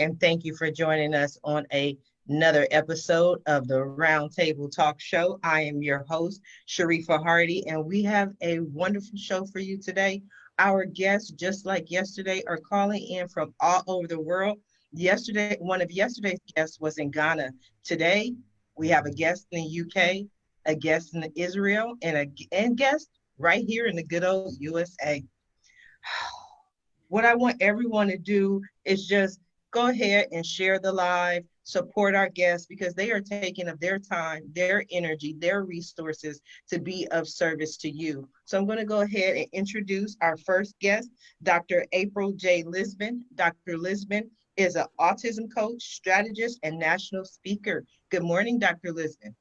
And thank you for joining us on another episode of the Roundtable Talk Show. I am your host, Sharifa Hardy, and we have a wonderful show for you today. Our guests, just like yesterday, are calling in from all over the world. Yesterday, one of yesterday's guests was in Ghana. Today, we have a guest in the UK, a guest in Israel, and a guest right here in the good old USA. What I want everyone to do is just go ahead and share the live, support our guests because they are taking of their time, their energy, their resources to be of service to you. So I'm going to go ahead and introduce our first guest, Dr. April J. Lisbon. Dr. Lisbon is an autism coach, strategist, and national speaker. Good morning, Dr. Lisbon.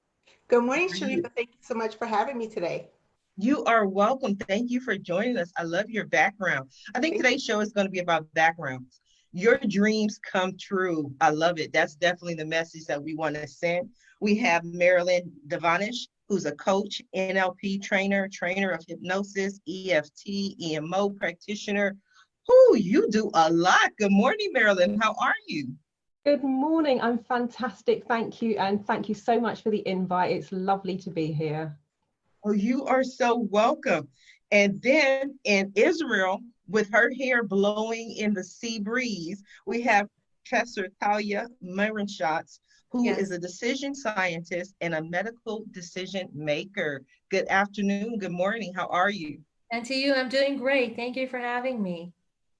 Good morning, Sharifa. Thank you so much for having me today. You are welcome. Thank you for joining us. I love your background. I think today's show is going to be about backgrounds. Your dreams come true. I love it. That's definitely the message that we want to send. We have Marilyn Devonish, who's a coach, NLP trainer of hypnosis, EFT, EMO practitioner. Who you do a lot. Good morning, Marilyn. How are you? Good morning. I'm fantastic. Thank you. And thank you so much for the invite. It's lovely to be here. Oh, you are so welcome. And then in Israel, with her hair blowing in the sea breeze, we have Professor Talya Miron-Shatz, who is a decision scientist and a medical decision maker. Good afternoon. Good morning. How are you? And to you, I'm doing great. Thank you for having me.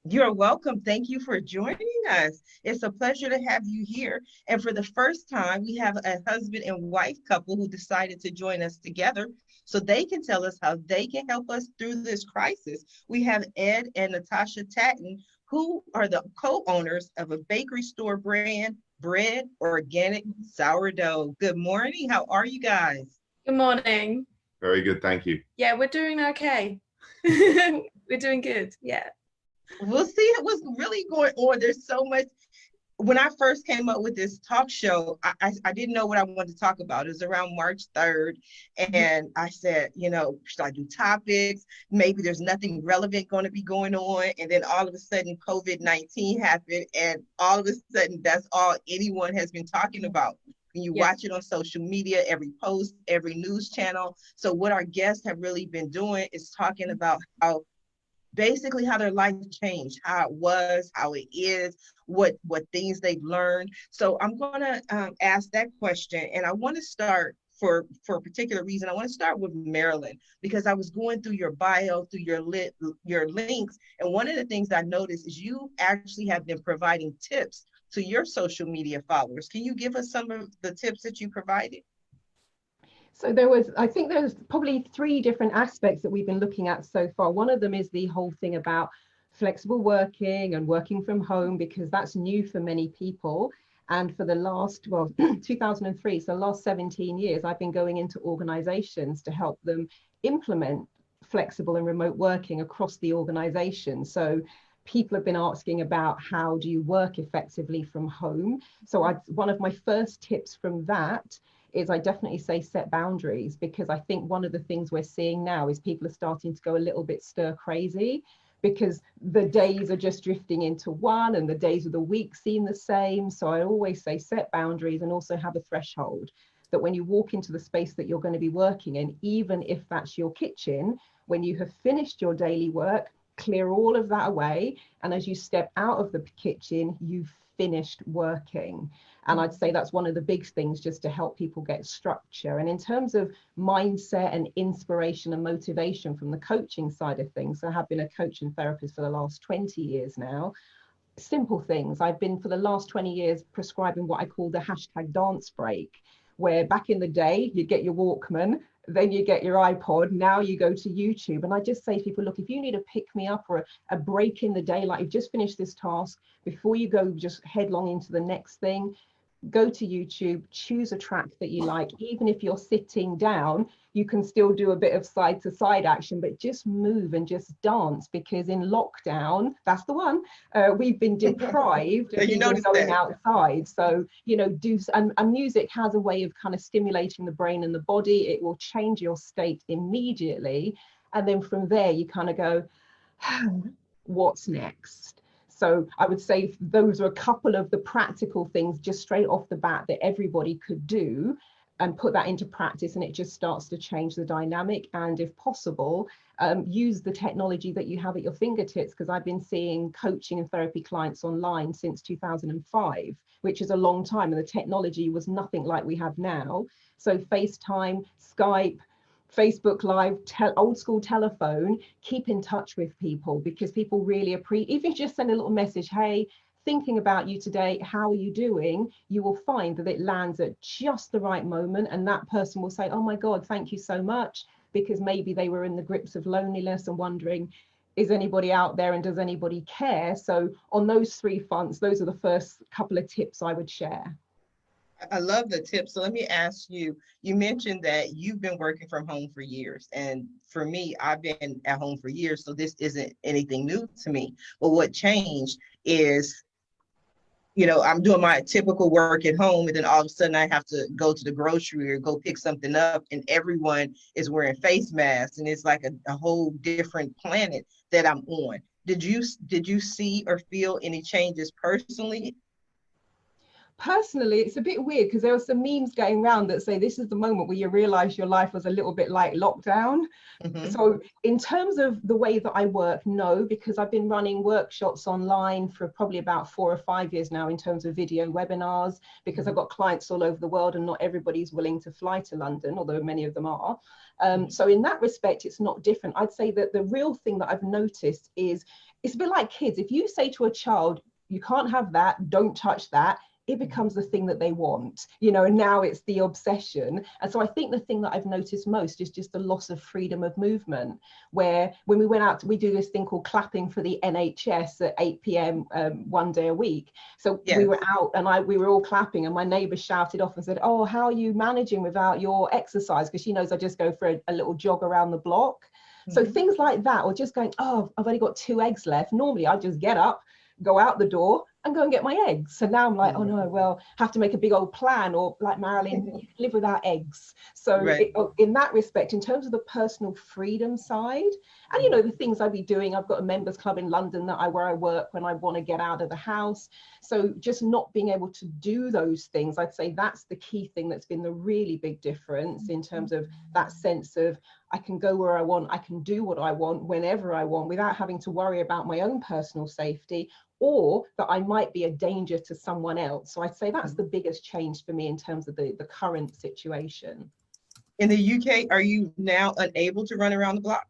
You're welcome. Thank you for joining us. It's a pleasure to have you here. And for the first time, we have a husband and wife couple who decided to join us together so they can tell us how they can help us through this crisis. We have Ed and Natasha Tatton, who are the co-owners of a bakery store brand, BRED Organic Sourdough. Good morning. How are you guys? Good morning. Very good. Thank you. Yeah, we're doing okay. We're doing good. Yeah. We'll see what's really going on. There's so much. When I first came up with this talk show, I didn't know what I wanted to talk about. It was around March 3rd. And I said, should I do topics? Maybe there's nothing relevant going to be going on. And then all of a sudden, COVID-19 happened. And all of a sudden, that's all anyone has been talking about. When you watch it on social media, every post, every news channel. So what our guests have really been doing is talking about how their life changed, how it was, how it is, what things they've learned. So I'm going to ask that question. And I want to start for a particular reason. I want to start with Marilyn, because I was going through your bio, through your links. And one of the things I noticed is you actually have been providing tips to your social media followers. Can you give us some of the tips that you provided? So I think there's probably three different aspects that we've been looking at so far. One of them is the whole thing about flexible working and working from home, because that's new for many people. And for the last, 2003, so the last 17 years, I've been going into organizations to help them implement flexible and remote working across the organization. So people have been asking about how do you work effectively from home. So one of my first tips from that is I definitely say set boundaries, because I think one of the things we're seeing now is people are starting to go a little bit stir crazy, because the days are just drifting into one and the days of the week seem the same. So I always say set boundaries, and also have a threshold that when you walk into the space that you're going to be working in, even if that's your kitchen, when you have finished your daily work, clear all of that away. And as you step out of the kitchen, you've finished working. And I'd say that's one of the big things, just to help people get structure. And in terms of mindset and inspiration and motivation from the coaching side of things, I have been a coach and therapist for the last 20 years now. Simple things. I've been for the last 20 years prescribing what I call the hashtag dance break, where back in the day, you get your Walkman, then you get your iPod, now you go to YouTube. And I just say to people, look, if you need a pick me up or a break in the day, like you've just finished this task, before you go just headlong into the next thing, go to YouTube, choose a track that you like. Even if you're sitting down, you can still do a bit of side to side action, but just move and just dance, because in lockdown, that's the one, we've been deprived of even going outside. So, you know, and music has a way of kind of stimulating the brain and the body. It will change your state immediately. And then from there, you kind of go, what's next? So I would say those are a couple of the practical things just straight off the bat that everybody could do, and put that into practice, and it just starts to change the dynamic. And if possible, use the technology that you have at your fingertips, because I've been seeing coaching and therapy clients online since 2005, which is a long time, and the technology was nothing like we have now. So FaceTime, Skype, Facebook Live, old school telephone, keep in touch with people, because people really appreciate, even just send a little message, hey, thinking about you today, how are you doing? You will find that it lands at just the right moment, and that person will say, oh my God, thank you so much, because maybe they were in the grips of loneliness and wondering, is anybody out there and does anybody care? So on those 3 fronts, those are the first couple of tips I would share. I love the tip. So let me ask you, you mentioned that you've been working from home for years. And for me, I've been at home for years, so this isn't anything new to me. But what changed is, you know, I'm doing my typical work at home, and then all of a sudden I have to go to the grocery or go pick something up, and everyone is wearing face masks, and it's like a whole different planet that I'm on. Did you see or feel any changes personally? Personally, it's a bit weird, because there were some memes going around that say this is the moment where you realize your life was a little bit like lockdown. So in terms of the way that I work, no, because I've been running workshops online for probably about 4 or 5 years now in terms of video webinars, because I've got clients all over the world, and not everybody's willing to fly to London, although many of them are. So in that respect, it's not different. I'd say that the real thing that I've noticed is, it's a bit like kids. If you say to a child, you can't have that, don't touch that, it becomes the thing that they want, you know, and now it's the obsession. And so I think the thing that I've noticed most is just the loss of freedom of movement, where when we went out, we do this thing called clapping for the NHS at 8 p.m. One day a week. So we were out, and we were all clapping, and my neighbor shouted off and said, oh, how are you managing without your exercise? Because she knows I just go for a little jog around the block. So things like that, or just going, oh, I've only got 2 eggs left. Normally I just get up, go out the door and go and get my eggs. So now I'm like, oh no, well, have to make a big old plan, or like Marilyn, you live without eggs. So in that respect, in terms of the personal freedom side, and you know, the things I'd be doing, I've got a members club in London where I work when I want to get out of the house. So just not being able to do those things, I'd say that's the key thing that's been the really big difference, in terms of that sense of, I can go where I want, I can do what I want whenever I want, without having to worry about my own personal safety, or that I might be a danger to someone else. So I'd say that's the biggest change for me in terms of the current situation. In the UK, are you now unable to run around the block?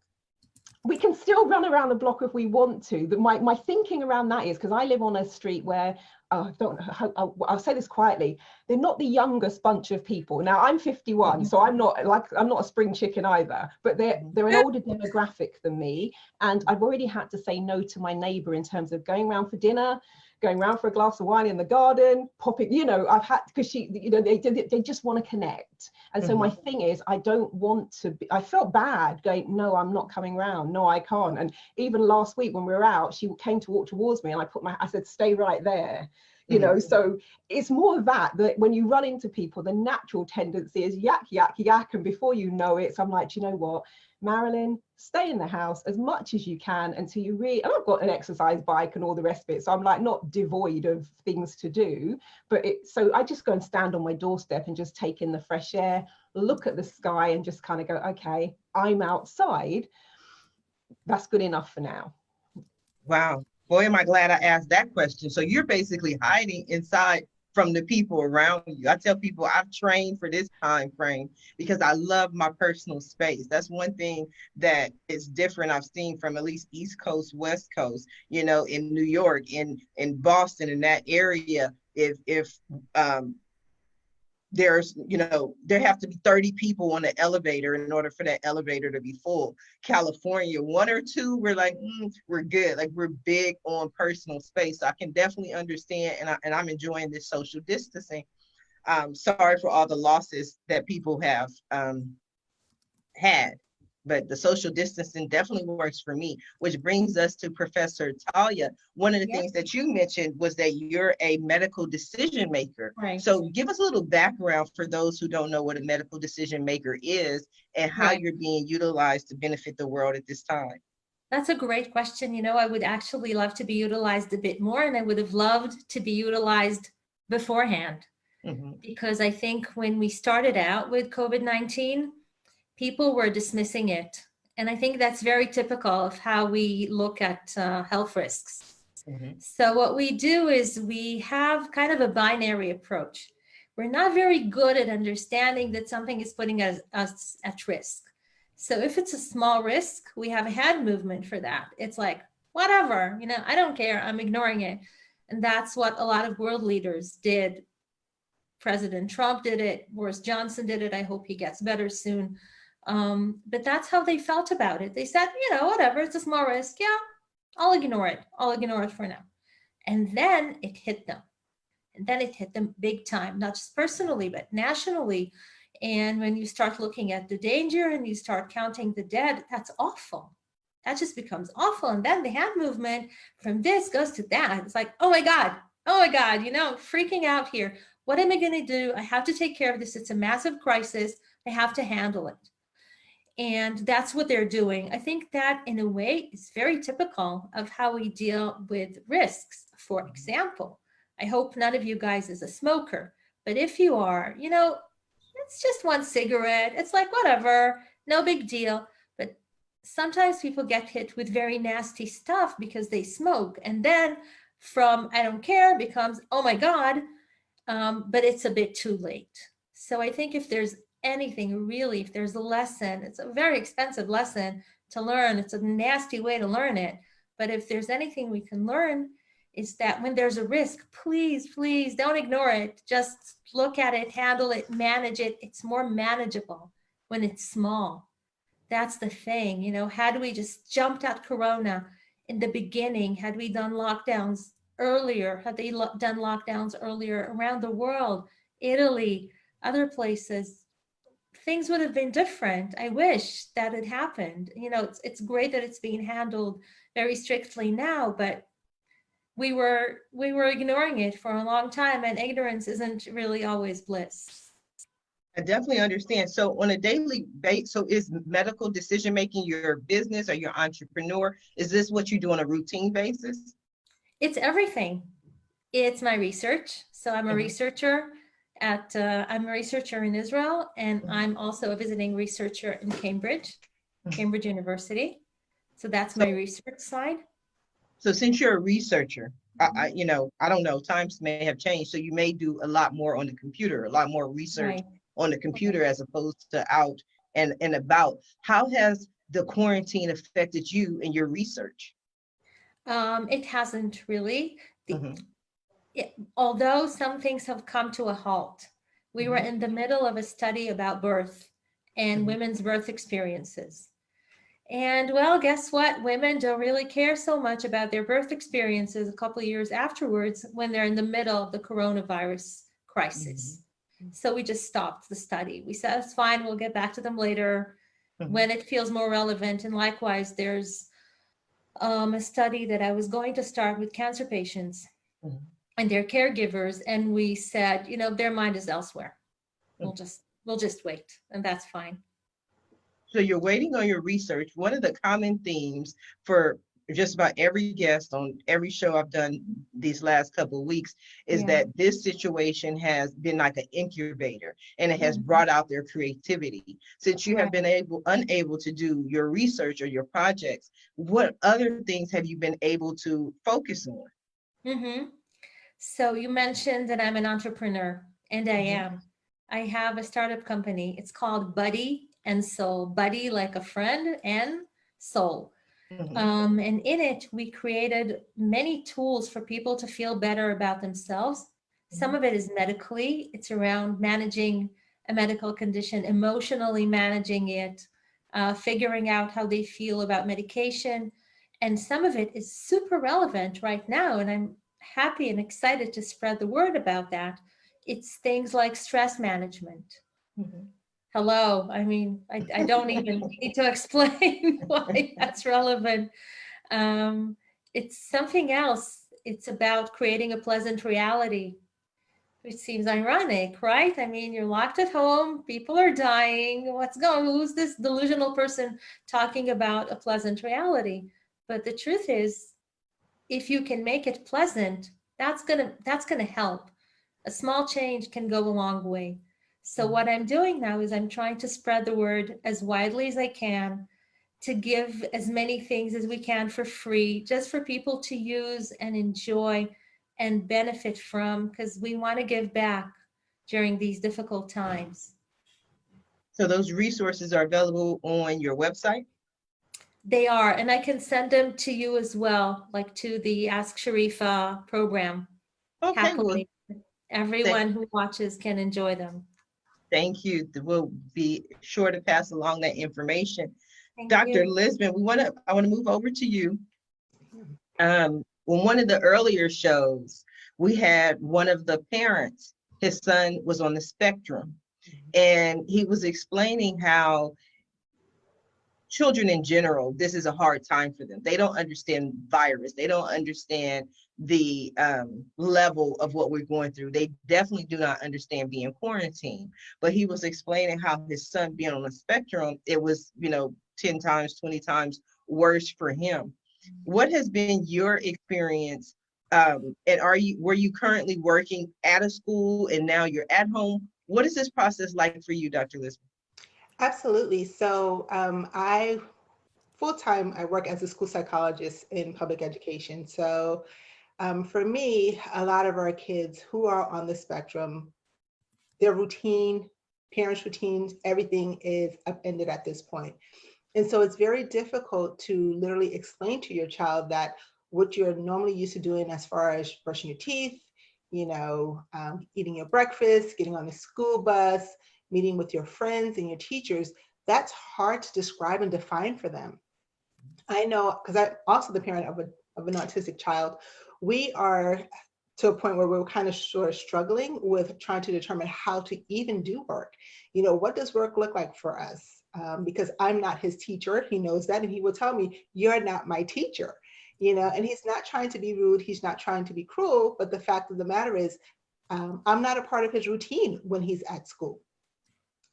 We can still run around the block if we want to. But my thinking around that is, because I live on a street where, I'll say this quietly, they're not the youngest bunch of people. Now I'm 51, so I'm not a spring chicken either, but they're an older demographic than me. And I've already had to say no to my neighbor in terms of going around for dinner, going around for a glass of wine in the garden, popping, you know, I've had, because she, you know, they just want to connect. And so my thing is, I don't want to be, I felt bad going, no, I'm not coming round. No, I can't. And even last week when we were out, she came to walk towards me, and I said, stay right there. You know, so it's more of that when you run into people, the natural tendency is yak, yak, yak. And before you know it, so I'm like, do you know what, Marilyn, stay in the house as much as you can until you really, and I've got an exercise bike and all the rest of it. So I'm like not devoid of things to do, but so I just go and stand on my doorstep and just take in the fresh air, look at the sky, and just kind of go, okay, I'm outside. That's good enough for now. Wow. Boy, am I glad I asked that question. So you're basically hiding inside from the people around you. I tell people I've trained for this time frame because I love my personal space. That's one thing that is different I've seen from at least East Coast, West Coast, you know, in New York, in Boston, in that area. If there's, you know, there have to be 30 people on the elevator in order for that elevator to be full. California, 1 or 2, we're like, we're good. Like, we're big on personal space. So I can definitely understand, and I'm enjoying this social distancing. Sorry for all the losses that people have had, but the social distancing definitely works for me, which brings us to Professor Talya. One of the things that you mentioned was that you're a medical decision maker. Right. So give us a little background for those who don't know what a medical decision maker is and how you're being utilized to benefit the world at this time. That's a great question. You know, I would actually love to be utilized a bit more, and I would have loved to be utilized beforehand. Because I think when we started out with COVID-19, people were dismissing it. And I think that's very typical of how we look at health risks. So what we do is we have kind of a binary approach. We're not very good at understanding that something is putting us at risk. So if it's a small risk, we have a hand movement for that. It's like, whatever, you know, I don't care, I'm ignoring it. And that's what a lot of world leaders did. President Trump did it, Boris Johnson did it, I hope he gets better soon. But that's how they felt about it. They said, you know, whatever, it's a small risk, yeah, I'll ignore it for now. And then it hit them. And then it hit them big time, not just personally, but nationally. And when you start looking at the danger and you start counting the dead, that's awful. That just becomes awful. And then the hand movement from this goes to that. It's like, oh my God, you know, freaking out here. What am I going to do? I have to take care of this. It's a massive crisis. I have to handle it. And that's what they're doing. I think that in a way is very typical of how we deal with risks. For example, I hope none of you guys is a smoker, but if you are, you know, it's just one cigarette. It's like, whatever, no big deal. But sometimes people get hit with very nasty stuff because they smoke. And then from, I don't care, becomes, oh my God, but it's a bit too late. So I think if there's anything really, if there's a lesson, it's a very expensive lesson to learn. It's a nasty way to learn it. But if there's anything we can learn, is that when there's a risk, please, please don't ignore it. Just look at it, handle it, manage it. It's more manageable when it's small. That's the thing, you know, had we just jumped at Corona in the beginning, had we done lockdowns earlier, had they done lockdowns earlier around the world, Italy, other places, things would have been different. I wish that had happened. You know, it's great that it's being handled very strictly now, but we were ignoring it for a long time, and ignorance isn't really always bliss. I definitely understand. So on a daily basis, so is medical decision making your business or your entrepreneur? Is this what you do on a routine basis? It's everything. It's my research. So I'm a researcher I'm a researcher in Israel, and I'm also a visiting researcher in Cambridge University. So that's my research side. So since you're a researcher, you know, I don't know, times may have changed. So you may do a lot more on the computer, a lot more research on the computer as opposed to out and about. How has the quarantine affected you in your research? It hasn't really. Although some things have come to a halt. We were in the middle of a study about birth and women's birth experiences. And well, guess what? Women don't really care so much about their birth experiences a couple of years afterwards when they're in the middle of the coronavirus crisis. So we just stopped the study. We said, it's fine, we'll get back to them later when it feels more relevant. And likewise, there's a study that I was going to start with cancer patients and their caregivers. And we said, you know, their mind is elsewhere. We'll just wait, and that's fine. So you're waiting on your research. One of the common themes for just about every guest on every show I've done these last couple of weeks is that this situation has been like an incubator, and it has brought out their creativity. Since you have been unable to do your research or your projects, what other things have you been able to focus on? So you mentioned that I'm an entrepreneur, and I am. I have a startup company. It's called Buddy and Soul. Buddy like a friend, and Soul. And in it, we created many tools for people to feel better about themselves. Some of it is medically. It's around managing a medical condition, emotionally managing it, figuring out how they feel about medication. And some of it is super relevant right now. And I'm happy and excited to spread the word about that. it's things like stress management. Mhm. Hello, I mean, I don't even need to explain why that's relevant. Um, it's something else. It's about creating a pleasant reality, which seems ironic, right? I mean, you're locked at home, people are dying. Who's this delusional person talking about a pleasant reality? But the truth is, if you can make it pleasant, that's gonna help. A small change can go a long way. So what I'm doing now is I'm trying to spread the word as widely as I can, to give as many things as we can for free, just for people to use and enjoy and benefit from, because we want to give back during these difficult times. So those resources are available on your website? They are, and I can send them to you as well, like to the Ask Sharifa program. Okay, well, Happily, everyone who watches can enjoy them. thank you. We'll be sure to pass along that information. Thank Dr. you. Lisbon, I want to move over to you. On one of the earlier shows, we had one of the parents, his son was on the spectrum, and he was explaining how children in general, this is a hard time for them. They don't understand virus. They don't understand the level of what we're going through. They definitely do not understand being quarantined. But he was explaining how his son being on the spectrum, it was, 10 times, 20 times worse for him. What has been your experience? And were you currently working at a school and now you're at home? What is this process like for you, Dr. Lisbon? Absolutely. So I full-time, I work as a school psychologist in public education. So for me, a lot of our kids who are on the spectrum, their routine, parents' routines, everything is upended at this point. And so it's very difficult to literally explain to your child that what you're normally used to doing as far as brushing your teeth, eating your breakfast, getting on the school bus, meeting with your friends and your teachers, that's hard to describe and define for them. I know, because I'm also the parent of an autistic child, we are to a point where we're kind of sort of struggling with trying to determine how to even do work. What does work look like for us? Because I'm not his teacher, he knows that, and he will tell me, you're not my teacher. And he's not trying to be rude, he's not trying to be cruel, but the fact of the matter is, I'm not a part of his routine when he's at school.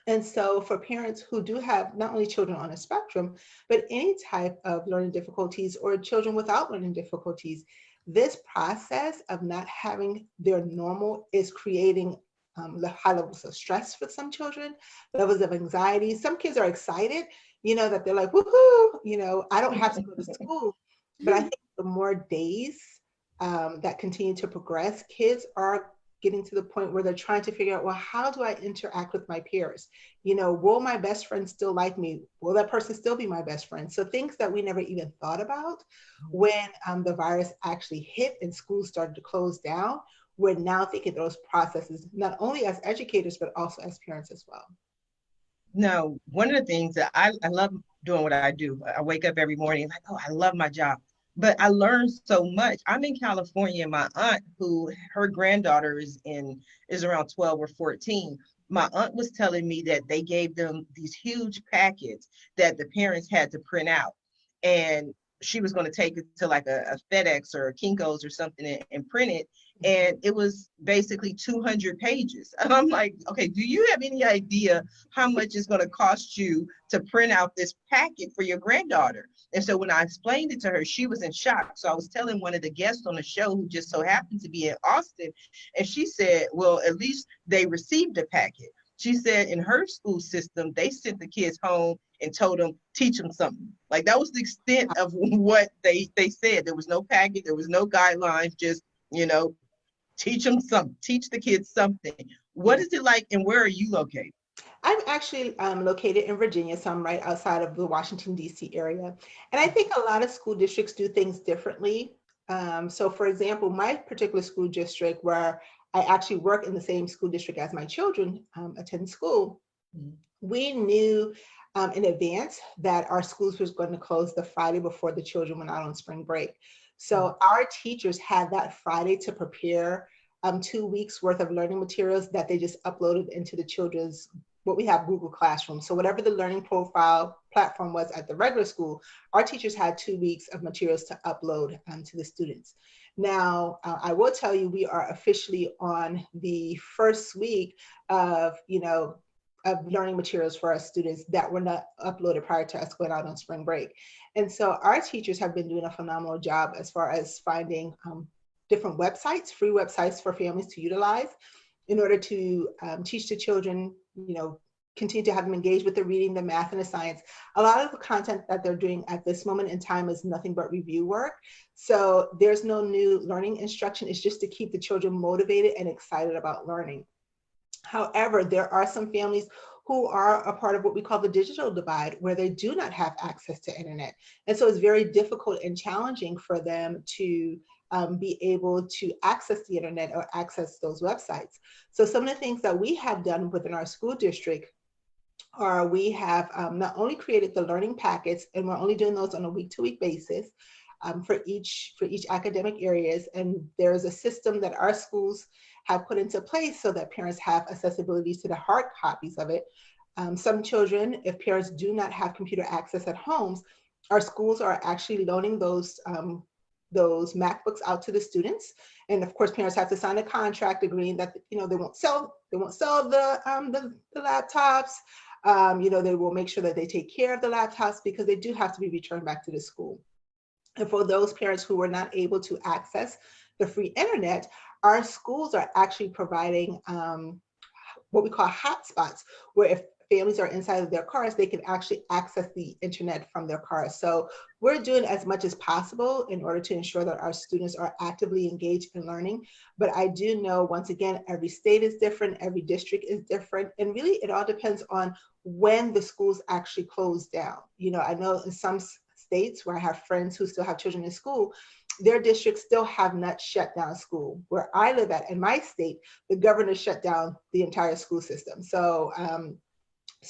And so for parents who do have not only children on a spectrum, but any type of learning difficulties or children without learning difficulties, this process of not having their normal is creating high levels of stress for some children, levels of anxiety. Some kids are excited, that they're like, woohoo, I don't have to go to school. But I think the more days that continue to progress, kids are getting to the point where they're trying to figure out, well, how do I interact with my peers? Will my best friend still like me? Will that person still be my best friend? So things that we never even thought about when the virus actually hit and schools started to close down, we're now thinking those processes, not only as educators, but also as parents as well. Now, one of the things that I love doing what I do, I wake up every morning like, oh, I love my job. But I learned so much. I'm in California, and my aunt, her granddaughter is around 12 or 14. My aunt was telling me that they gave them these huge packets that the parents had to print out. And she was going to take it to like a FedEx or a Kinko's or something and print it. And it was basically 200 pages. And I'm like, okay, do you have any idea how much it's going to cost you to print out this packet for your granddaughter? And so when I explained it to her, she was in shock. So I was telling one of the guests on the show who just so happened to be in Austin, and she said, well, at least they received a packet. She said in her school system, they sent the kids home and told them, teach them something. Like that was the extent of what they said. There was no packet, there was no guidelines, just, teach them something, teach the kids something. What is it like and where are you located? I'm actually located in Virginia, so I'm right outside of the Washington, D.C. area. And I think a lot of school districts do things differently. So for example, my particular school district where I actually work in the same school district as my children attend school, we knew in advance that our schools was going to close the Friday before the children went out on spring break. So our teachers had that Friday to prepare 2 weeks worth of learning materials that they just uploaded into the children's, what we have, Google Classroom. So whatever the learning profile platform was at the regular school, our teachers had 2 weeks of materials to upload to the students. Now, I will tell you, we are officially on the first week of, of learning materials for our students that were not uploaded prior to us going out on spring break. And so our teachers have been doing a phenomenal job as far as finding different websites, free websites for families to utilize in order to teach the children, continue to have them engage with the reading, the math, and the science. A lot of the content that they're doing at this moment in time is nothing but review work. So there's no new learning instruction. It's just to keep the children motivated and excited about learning. However, there are some families who are a part of what we call the digital divide, where they do not have access to internet. And so it's very difficult and challenging for them to be able to access the internet or access those websites. So some of the things that we have done within our school district are we have not only created the learning packets, and we're only doing those on a week-to-week basis for each academic areas. And there's a system that our schools have put into place so that parents have accessibility to the hard copies of it. Some children, if parents do not have computer access at homes, our schools are actually loaning those MacBooks out to the students. And of course, parents have to sign a contract agreeing that they won't sell the laptops. They will make sure that they take care of the laptops because they do have to be returned back to the school. And for those parents who were not able to access the free internet, our schools are actually providing what we call hotspots, where if families are inside of their cars, they can actually access the internet from their cars. So we're doing as much as possible in order to ensure that our students are actively engaged in learning. But I do know, once again, every state is different, every district is different, and really it all depends on when the schools actually close down. I know in some states where I have friends who still have children in school, their districts still have not shut down school. Where I live at, in my state, the governor shut down the entire school system. So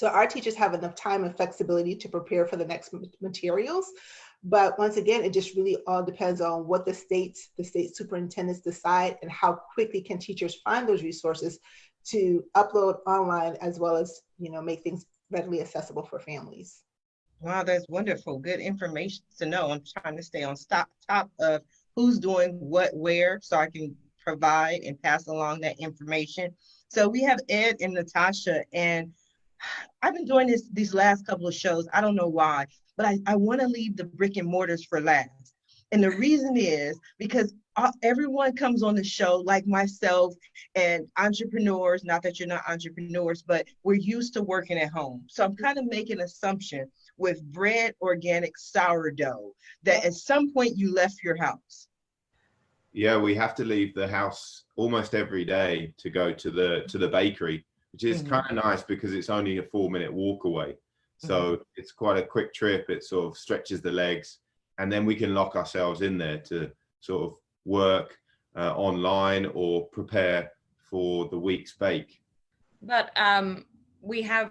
our teachers have enough time and flexibility to prepare for the next materials. But once again, it just really all depends on what the state superintendents decide and how quickly can teachers find those resources to upload online, as well as, make things readily accessible for families. Wow, that's wonderful. Good information to know. I'm trying to stay on top of who's doing what, where, so I can provide and pass along that information. So we have Ed and Natasha, and I've been doing these last couple of shows. I don't know why, but I want to leave the brick and mortars for last. And the reason is because everyone comes on the show, like myself and entrepreneurs, not that you're not entrepreneurs, but we're used to working at home. So I'm kind of making an assumption with BRED Organic Sourdough that at some point you left your house. Yeah, we have to leave the house almost every day to go to the bakery, which is kind of nice because it's only a 4-minute walk away. So it's quite a quick trip. It sort of stretches the legs, and then we can lock ourselves in there to sort of work online or prepare for the week's bake. But we have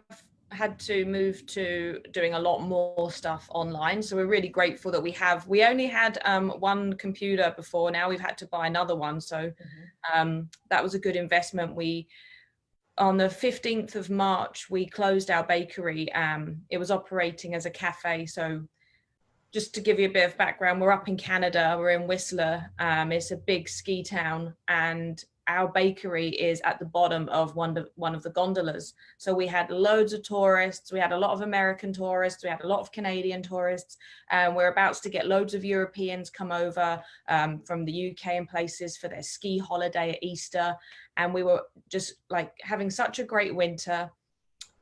had to move to doing a lot more stuff online. So we're really grateful that we only had one computer before. Now we've had to buy another one. So that was a good investment. On the 15th of March, we closed our bakery. It was operating as a cafe. So just to give you a bit of background, we're up in Canada, we're in Whistler. It's a big ski town, and our bakery is at the bottom of one of the gondolas. So we had loads of tourists, we had a lot of American tourists, we had a lot of Canadian tourists, and we're about to get loads of Europeans come over from the UK and places for their ski holiday at Easter. And we were just like having such a great winter,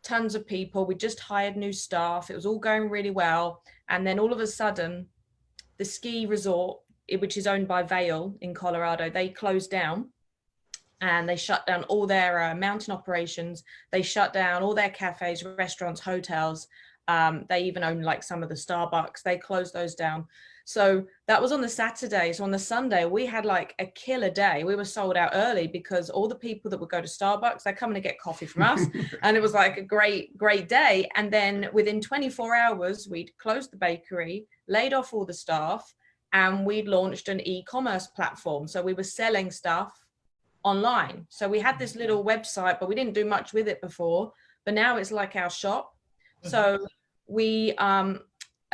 tons of people. We just hired new staff. It was all going really well. And then all of a sudden, the ski resort, which is owned by Vail in Colorado, they closed down. And they shut down all their mountain operations. They shut down all their cafes, restaurants, hotels. They even own like some of the Starbucks. They closed those down. So that was on the Saturday. So on the Sunday, we had like a killer day. We were sold out early because all the people that would go to Starbucks, they're coming to get coffee from us. And it was like a great day. And then within 24 hours, we'd closed the bakery, laid off all the staff, and we'd launched an e-commerce platform. So we were selling stuff online. So we had this little website, but we didn't do much with it before, but now it's like our shop. So we are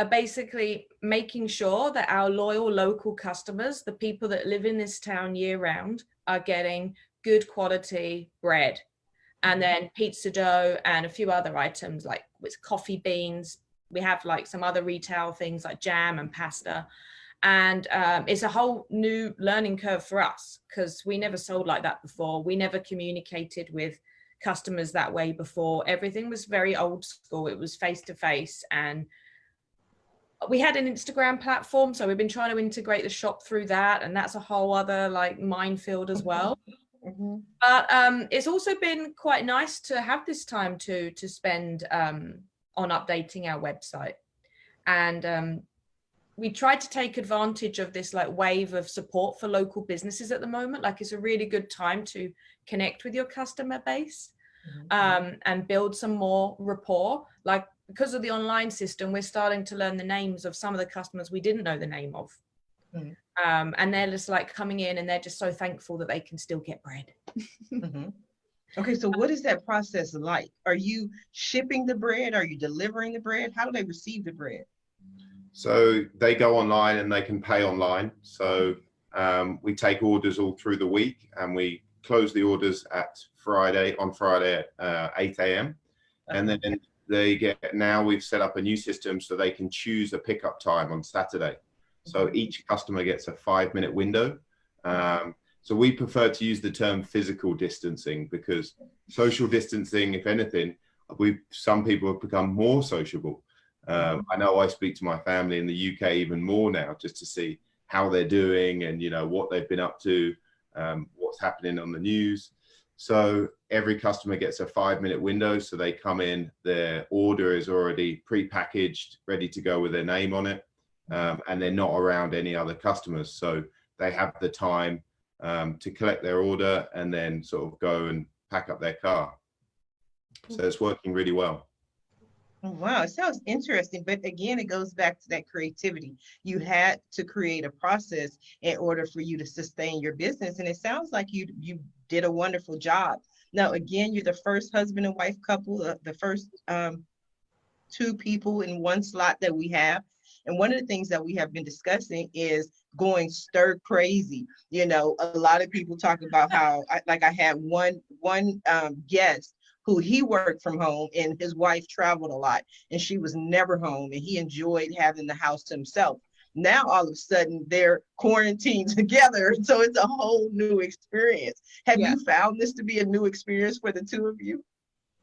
basically making sure that our loyal local customers, the people that live in this town year round, are getting good quality bread, and then pizza dough and a few other items like with coffee beans. We have like some other retail things like jam and pasta. And it's a whole new learning curve for us because we never sold like that before. We never communicated with customers that way before. Everything was very old school. It was face to face, and we had an Instagram platform, so we've been trying to integrate the shop through that, and that's a whole other like minefield as well. But it's also been quite nice to have this time to spend on updating our website, and we tried to take advantage of this like wave of support for local businesses at the moment. Like it's a really good time to connect with your customer base and build some more rapport. Like because of the online system, we're starting to learn the names of some of the customers we didn't know the name of. And they're just like coming in and they're just so thankful that they can still get bread. Okay, so what is that process like? Are you shipping the bread? Are you delivering the bread? How do they receive the bread? So they go online and they can pay online. So we take orders all through the week, and we close the orders on Friday at 8 a.m. And then they get, now we've set up a new system so they can choose a pickup time on Saturday. So each customer gets a 5-minute window. So we prefer to use the term physical distancing, because social distancing, if anything, some people have become more sociable. I know I speak to my family in the UK even more now, just to see how they're doing and, you know, what they've been up to, what's happening on the news. So every customer gets a 5-minute window. So they come in, their order is already pre-packaged, ready to go with their name on it. And they're not around any other customers. So they have the time to collect their order and then sort of go and pack up their car. So it's working really well. Wow, it sounds interesting, but again, it goes back to that creativity. You had to create a process in order for you to sustain your business, and it sounds like you did a wonderful job. Now, again, you're the first husband and wife couple, the first 2 people in one slot that we have. And one of the things that we have been discussing is going stir crazy. You know, a lot of people talk about how, I had one guest who he worked from home and his wife traveled a lot and she was never home, and he enjoyed having the house to himself. Now, all of a sudden, they're quarantined together. So it's a whole new experience. Have you found this to be a new experience for the 2 of you?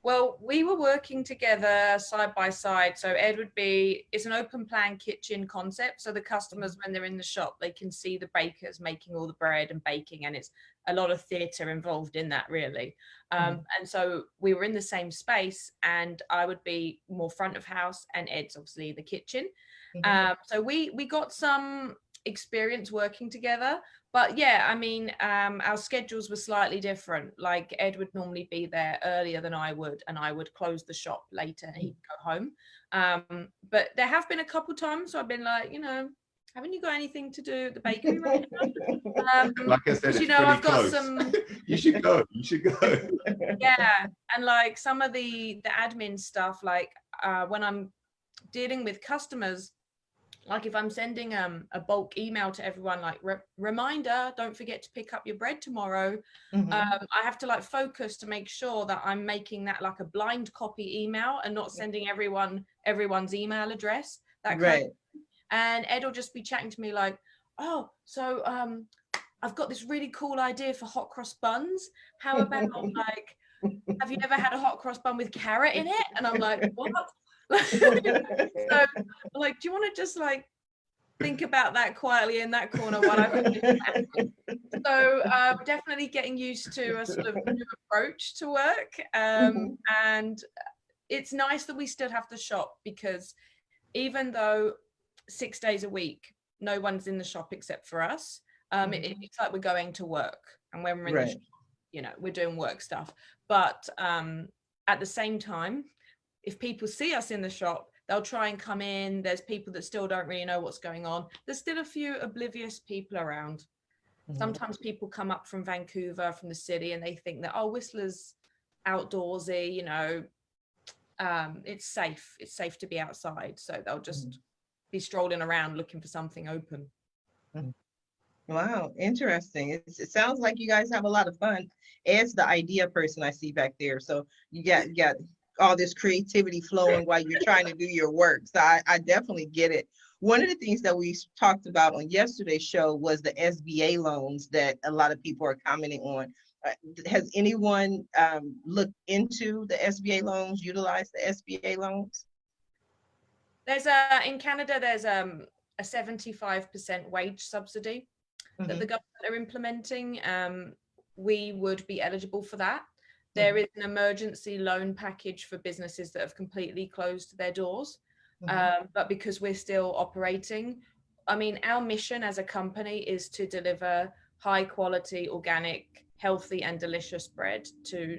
Well, we were working together side by side. So Ed it's an open plan kitchen concept. So the customers, when they're in the shop, they can see the bakers making all the bread and baking, and it's a lot of theatre involved in that, really. And so we were in the same space, and I would be more front of house and Ed's obviously the kitchen. So we got some experience working together. But yeah, I mean, our schedules were slightly different. Like Ed would normally be there earlier than I would, and I would close the shop later and he'd go home. But there have been a couple times so I've been like, you know, haven't you got anything to do at the bakery right now? Like I said, you know, I've got close. some. You should go. Yeah, and like some of the admin stuff, like when I'm dealing with customers, like if I'm sending a bulk email to everyone, like reminder, don't forget to pick up your bread tomorrow. I have to like focus to make sure that I'm making that like a blind copy email and not sending everyone's email address. That kind of, and Ed will just be chatting to me like, oh, so I've got this really cool idea for hot cross buns. How about like, have you ever had a hot cross bun with carrot in it? And I'm like, what? So like, do you want to just like think about that quietly in that corner while I so definitely getting used to a sort of new approach to work, and it's nice that we still have the shop, because even though 6 days a week no one's in the shop except for us, it's like we're going to work, and when we're in the shop, you know, we're doing work stuff, but at the same time, if people see us in the shop, they'll try and come in. There's people that still don't really know what's going on. There's still a few oblivious people around. Sometimes people come up from Vancouver, from the city, and they think that, oh, Whistler's outdoorsy, you know, it's safe. It's safe to be outside. So they'll just be strolling around looking for something open. Wow, interesting. It sounds like you guys have a lot of fun. Ed's the idea person I see back there. So you got all this creativity flowing while you're trying to do your work. So I definitely get it. One of the things that we talked about on yesterday's show was the SBA loans that a lot of people are commenting on. Has anyone looked into the SBA loans, utilized the SBA loans? There's in Canada, there's a 75% wage subsidy that the government are implementing. We would be eligible for that. There is an emergency loan package for businesses that have completely closed their doors. But because we're still operating, I mean, our mission as a company is to deliver high quality, organic, healthy and delicious bread to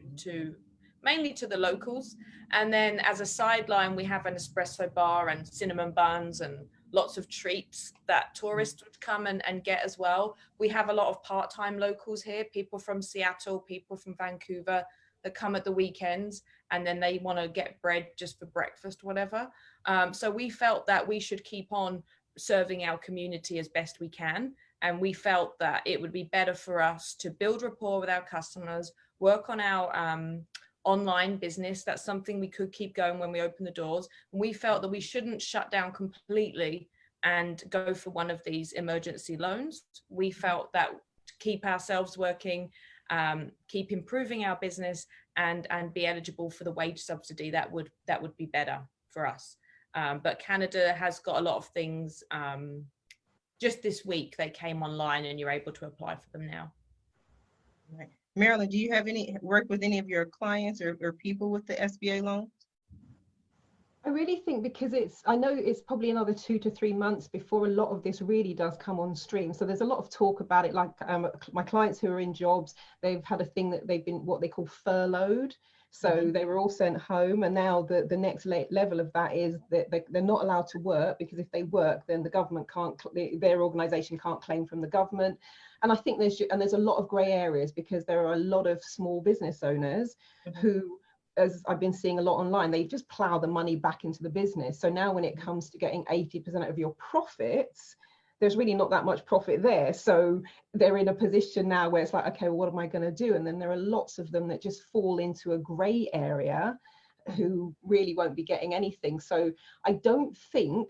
mainly to the locals. And then as a sideline, we have an espresso bar and cinnamon buns and lots of treats that tourists would come and get as well. We have a lot of part-time locals here, people from Seattle, people from Vancouver that come at the weekends, and then they want to get bread just for breakfast, whatever. So we felt that we should keep on serving our community as best we can. And we felt that it would be better for us to build rapport with our customers, work on our online business. That's something we could keep going when we open the doors. And we felt that we shouldn't shut down completely and go for one of these emergency loans. We felt that to keep ourselves working, keep improving our business and be eligible for the wage subsidy, that would be better for us. But Canada has got a lot of things. Just this week they came online and you're able to apply for them now. Right. Marilyn, do you have work with any of your clients or people with the SBA loans? I really think because I know it's probably another 2 to 3 months before a lot of this really does come on stream. So there's a lot of talk about it, like my clients who are in jobs, they've had a thing that they've been what they call furloughed. So they were all sent home, and now the next level of that is that they're not allowed to work, because if they work, then the government their organization can't claim from the government. And I think there's a lot of grey areas, because there are a lot of small business owners who, as I've been seeing a lot online, they just plow the money back into the business. So now when it comes to getting 80% of your profits, there's really not that much profit there. So they're in a position now where it's like, okay, well, what am I going to do? And then there are lots of them that just fall into a grey area who really won't be getting anything. So I think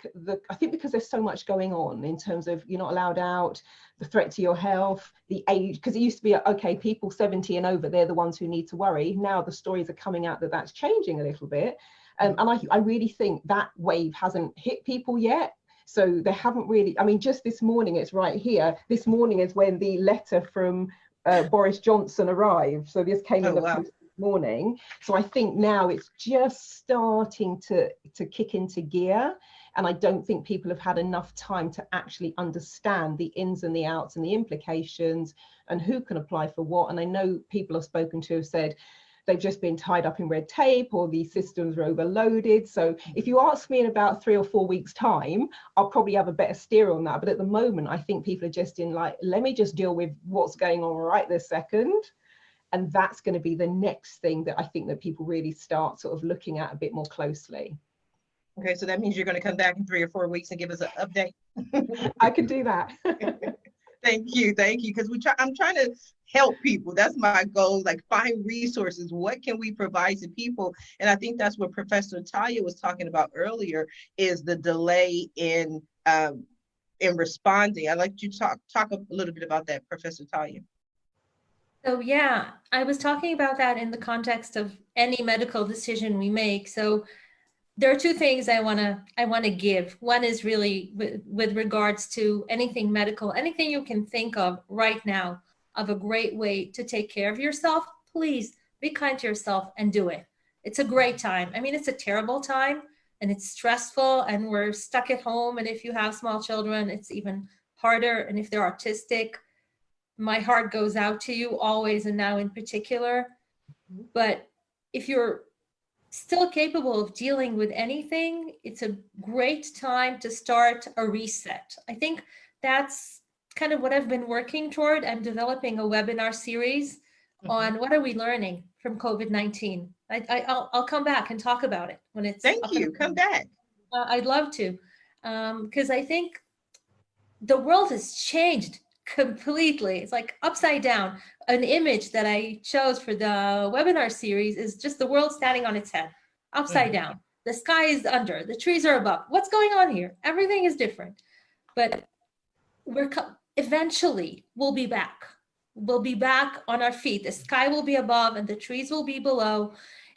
because there's so much going on in terms of you're not allowed out, the threat to your health, the age, because it used to be, okay, people 70 and over, they're the ones who need to worry. Now the stories are coming out that that's changing a little bit. And I really think that wave hasn't hit people yet. So they haven't really, I mean, just this morning, it's right here. This morning is when the letter from Boris Johnson arrived. So this came in the post this morning. So I think now it's just starting to kick into gear. And I don't think people have had enough time to actually understand the ins and the outs and the implications and who can apply for what. And I know people I've spoken to have said, they've just been tied up in red tape, or these systems are overloaded. So if you ask me in about 3 or 4 weeks time, I'll probably have a better steer on that. But at the moment, I think people are just in like, let me just deal with what's going on right this second. And that's going to be the next thing that I think that people really start sort of looking at a bit more closely. Okay, so that means you're going to come back in 3 or 4 weeks and give us an update. I could do that. Thank you, because I'm trying to help people. That's my goal, like find resources. What can we provide to people? And I think that's what Professor Talya was talking about earlier, is the delay in responding. I'd like you to talk a little bit about that, Professor Talya. So yeah, I was talking about that in the context of any medical decision we make. So there are 2 things I want to give. One is really with regards to anything medical, anything you can think of right now of a great way to take care of yourself. Please be kind to yourself and do it. It's a great time. I mean, it's a terrible time and it's stressful and we're stuck at home. And if you have small children, it's even harder. And if they're autistic, my heart goes out to you always and now in particular. But if you're still capable of dealing with anything, it's a great time to start a reset. I think that's kind of what I've been working toward. I'm developing a webinar series on what are we learning from COVID-19. I'll come back and talk about it when it's Thank you. Come back. I'd love to, because I think the world has changed completely. It's like upside down. An image that I chose for the webinar series is just the world standing on its head, upside down. The sky is under, the trees are above. What's going on here? Everything is different, but eventually we'll be back. We'll be back on our feet. The sky will be above and the trees will be below.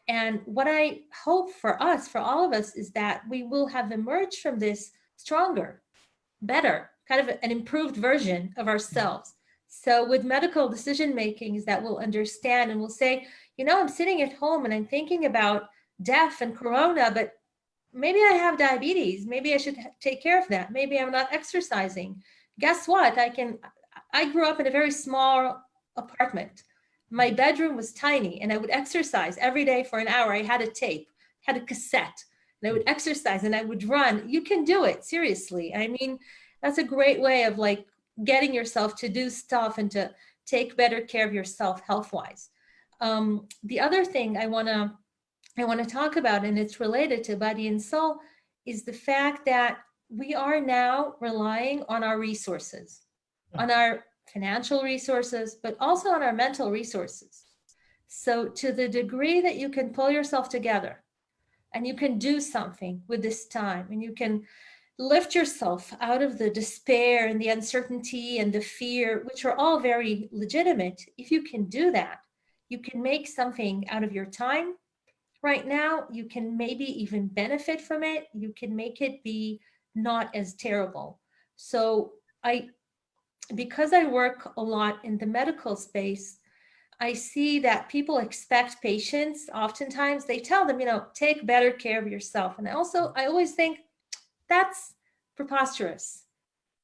And what I hope for us, for all of us, is that we will have emerged from this stronger, better, kind of an improved version of ourselves. So with medical decision making, is that we'll understand and we'll say, you know, I'm sitting at home and I'm thinking about death and corona, but maybe I have diabetes. Maybe I should take care of that. Maybe I'm not exercising. Guess what? I grew up in a very small apartment. My bedroom was tiny and I would exercise every day for an hour. I had a tape, had a cassette, and I would exercise and I would run. You can do it, seriously. I mean, that's a great way of like getting yourself to do stuff and to take better care of yourself health-wise. The other thing I want to talk about, and it's related to body and soul, is the fact that we are now relying on our resources, on our financial resources, but also on our mental resources. So to the degree that you can pull yourself together and you can do something with this time and you can lift yourself out of the despair and the uncertainty and the fear, which are all very legitimate, if you can do that, you can make something out of your time. Right now, you can maybe even benefit from it. You can make it be not as terrible. So because I work a lot in the medical space, I see that people expect patients, oftentimes they tell them, you know, take better care of yourself. And I always think that's preposterous,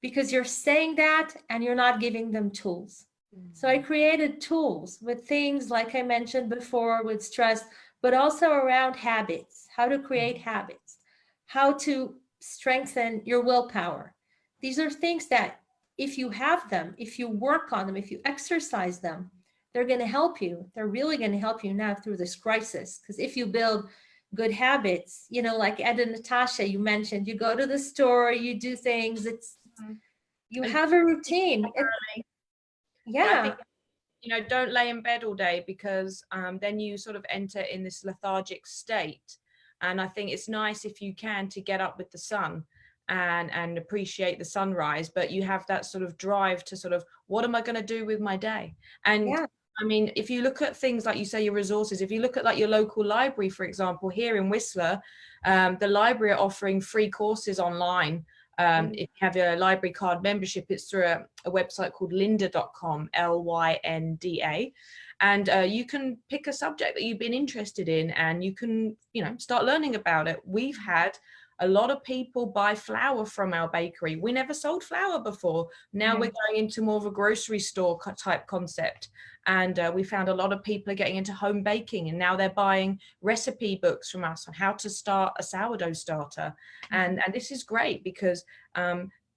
because you're saying that and you're not giving them tools. So I created tools with things like I mentioned before with stress, but also around habits, how to create habits, how to strengthen your willpower. These are things that if you have them, if you work on them, if you exercise them, they're going to help you. They're really going to help you now through this crisis. Because if you build good habits, you know, like Ed and Natasha, you mentioned, you go to the store, you do things, you have a routine. Yeah, I think, you know, don't lay in bed all day, because then you sort of enter in this lethargic state. And I think it's nice if you can to get up with the sun and appreciate the sunrise, but you have that sort of drive to sort of, what am I going to do with my day? And I mean, if you look at things like you say, your resources, if you look at like your local library, for example, here in Whistler, the library are offering free courses online. If you have a library card membership, it's through a website called lynda.com, Lynda. And you can pick a subject that you've been interested in and you can, you know, start learning about it. We've had a lot of people buy flour from our bakery. We never sold flour before. Now we're going into more of a grocery store type concept. And we found a lot of people are getting into home baking, and now they're buying recipe books from us on how to start a sourdough starter. And this is great, because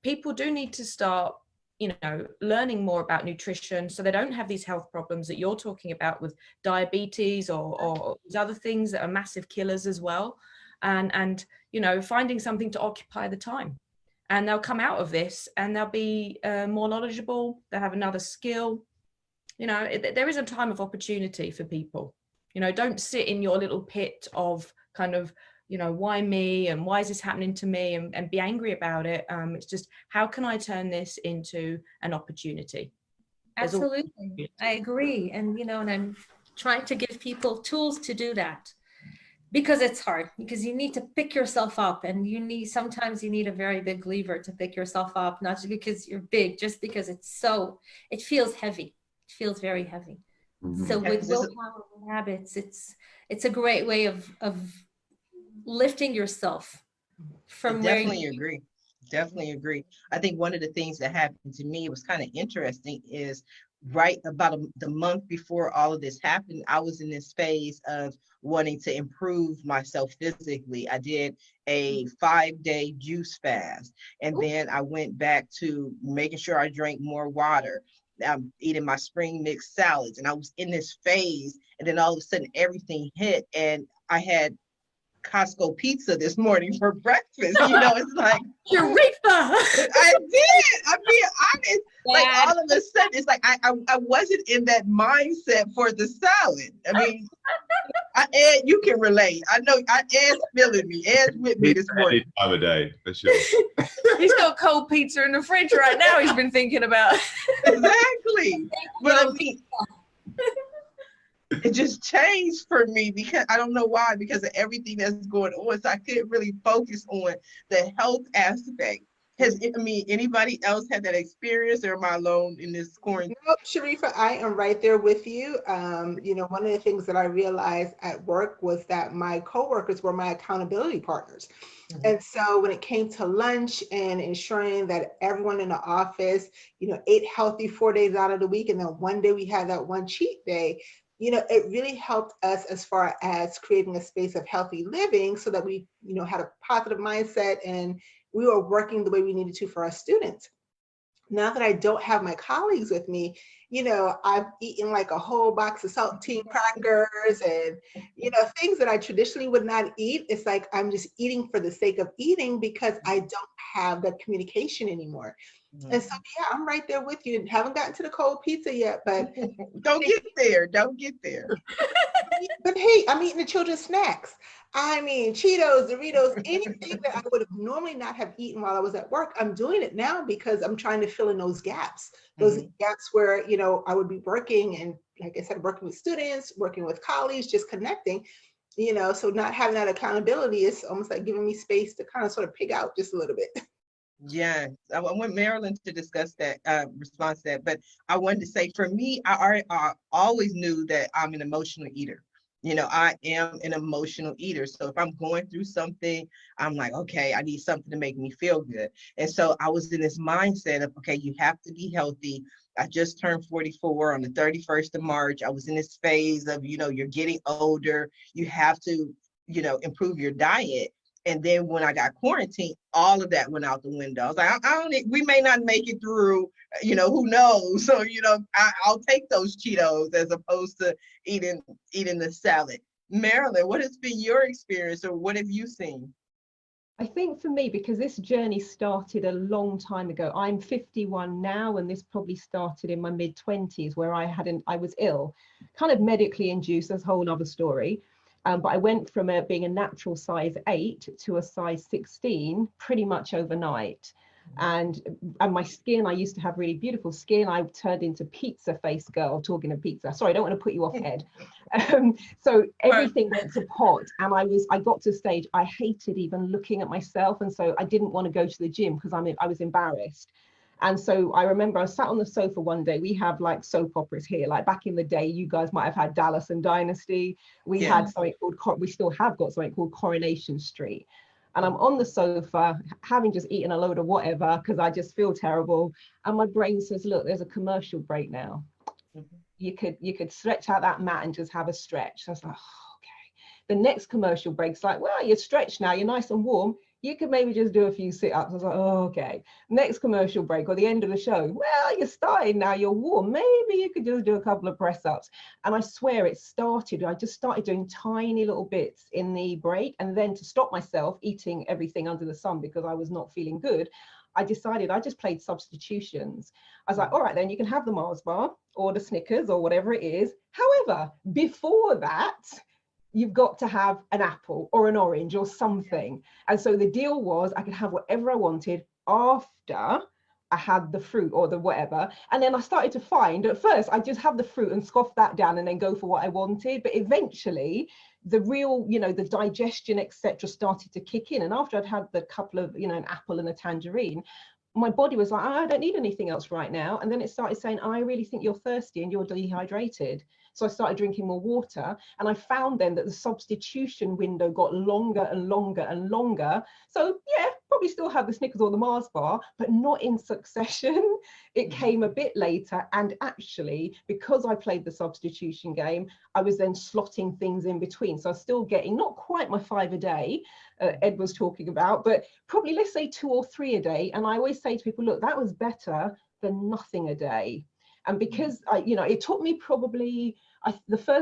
people do need to start, you know, learning more about nutrition so they don't have these health problems that you're talking about with diabetes or these other things that are massive killers as well. And you know, finding something to occupy the time, and they'll come out of this and they'll be more knowledgeable. They'll have another skill. You know, there is a time of opportunity for people. You know, don't sit in your little pit of kind of, you know, why me and why is this happening to me, and be angry about it. It's just, how can I turn this into an opportunity? Absolutely, I agree. And, you know, and I'm trying to give people tools to do that, because it's hard, because you need to pick yourself up, and sometimes you need a very big lever to pick yourself up, not just because you're big, just because it feels heavy. It feels very heavy. So with willpower and habits, it's a great way of lifting yourself from where Definitely agree. I think one of the things that happened to me was kind of interesting is right about the month before all of this happened, I was in this phase of wanting to improve myself physically. I did a 5-day juice fast, and then I went back to making sure I drank more water. I'm eating my spring mix salads, and I was in this phase, and then all of a sudden everything hit, and I had Costco pizza this morning for breakfast. You know, it's like Eureka! I did. I'm being honest. Like Dad. all of a sudden, it's like I wasn't in that mindset for the salad. I mean, Ed, you can relate. I know Ed's feeling me. Ed's with me this morning. Any time of day, for sure. He's got cold pizza in the fridge right now. He's been thinking about. Exactly. But I mean, it just changed for me because I don't know why, because of everything that's going on. So I couldn't really focus on the health aspect. Anybody else had that experience, or am I alone in this quarantine? Nope, Sharifa, I am right there with you. You know, one of the things that I realized at work was that my coworkers were my accountability partners. And so when it came to lunch and ensuring that everyone in the office, you know, ate healthy 4 days out of the week, and then one day we had that one cheat day, you know, it really helped us as far as creating a space of healthy living so that we, you know, had a positive mindset and we were working the way we needed to for our students. Now that I don't have my colleagues with me, you know, I've eaten like a whole box of saltine crackers and, you know, things that I traditionally would not eat. It's like I'm just eating for the sake of eating because I don't have that communication anymore. And so, yeah, I'm right there with you. Haven't gotten to the cold pizza yet, but Don't get there. Don't get there. but hey, I'm eating the children's snacks. I mean, Cheetos, Doritos, anything that I would have normally not have eaten while I was at work, I'm doing it now because I'm trying to fill in those gaps gaps where, you know, I would be working and, like I said, working with students, working with colleagues, just connecting, you know, so not having that accountability is almost like giving me space to kind of sort of pig out just a little bit. Yeah, I want Marilyn to discuss that, response to that. But I wanted to say, for me, I always knew that I'm an emotional eater. You know, I am an emotional eater. So if I'm going through something, I'm like, okay, I need something to make me feel good. And so I was in this mindset of, okay, you have to be healthy. I just turned 44 on the 31st of March. I was in this phase of, you know, you're getting older. You have to, you know, improve your diet. And then when I got quarantined, all of that went out the window. I was like, we may not make it through, you know, who knows? So, you know, I'll take those Cheetos as opposed to eating the salad. Marilyn, what has been your experience, or what have you seen? I think for me, because this journey started a long time ago, I'm 51 now, and this probably started in my mid-20s where I was ill, kind of medically induced, that's a whole other story. But I went from being a natural size 8 to a size 16 pretty much overnight. And my skin, I used to have really beautiful skin. I turned into pizza face girl, talking of pizza. Sorry, I don't want to put you off, Ed. So everything went to pot. And I got to a stage, I hated even looking at myself. And so I didn't want to go to the gym because I was embarrassed. And so I remember I sat on the sofa one day. We have like soap operas here, like back in the day, you guys might have had Dallas and Dynasty. We had something called, we still have got something called Coronation Street. And I'm on the sofa, having just eaten a load of whatever, because I just feel terrible. And my brain says, look, there's a commercial break now. You could stretch out that mat and just have a stretch. So I was like, oh, okay. The next commercial break's like, well, you're stretched now, you're nice and warm. You could maybe just do a few sit-ups. I was like, oh, okay. Next commercial break or the end of the show. Well, you're starting now, you're warm. Maybe you could just do a couple of press-ups. And I swear I just started doing tiny little bits in the break. And then to stop myself eating everything under the sun because I was not feeling good, I decided I just played substitutions. I was like, all right, then you can have the Mars bar or the Snickers or whatever it is. However, before that, you've got to have an apple or an orange or something. And so the deal was I could have whatever I wanted after I had the fruit or the whatever. And then I started to find, at first, I just have the fruit and scoff that down and then go for what I wanted. But eventually, the real, you know, the digestion, etc., started to kick in. And after I'd had the couple of, you know, an apple and a tangerine, my body was like, I don't need anything else right now. And then it started saying, I really think you're thirsty and you're dehydrated. So I started drinking more water, and I found then that the substitution window got longer and longer and longer. So yeah, probably still have the Snickers or the Mars bar, but not in succession. It came a bit later. And actually, because I played the substitution game, I was then slotting things in between. So I was still getting not quite my 5 a day, Ed was talking about, but probably let's say 2 or 3 a day. And I always say to people, look, that was better than nothing a day. And because it took me probably, I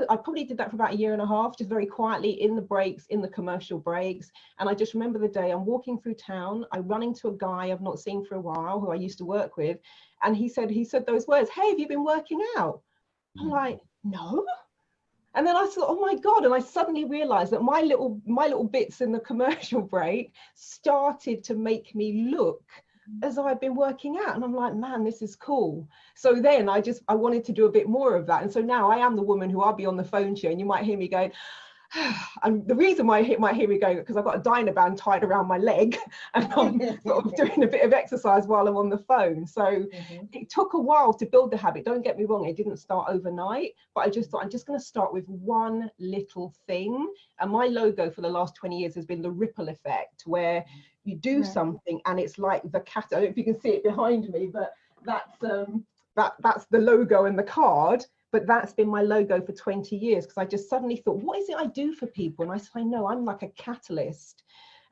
probably did that for about 1.5 years, just very quietly in the breaks, in the commercial breaks. And I just remember the day I'm walking through town, I run into a guy I've not seen for a while, who I used to work with. And he said those words, hey, have you been working out? I'm like, no. And then I thought, oh my God. And I suddenly realized that my little bits in the commercial break started to make me look as I've been working out. And I'm like, man, this is cool. So then I wanted to do a bit more of that. And so now I am the woman who I'll be on the phone to you, and you might hear me going, and the reason why you might hear me going, because I've got a Dynaband tied around my leg, and I'm sort of doing a bit of exercise while I'm on the phone. So it took a while to build the habit. Don't get me wrong, it didn't start overnight, but I just thought I'm just going to start with one little thing. And my logo for the last 20 years has been the ripple effect, where you do something and it's like the cat. I don't know if you can see it behind me, but that's the logo and the card. But that's been my logo for 20 years, because I just suddenly thought, what is it I do for people? And I said, I know I'm like a catalyst,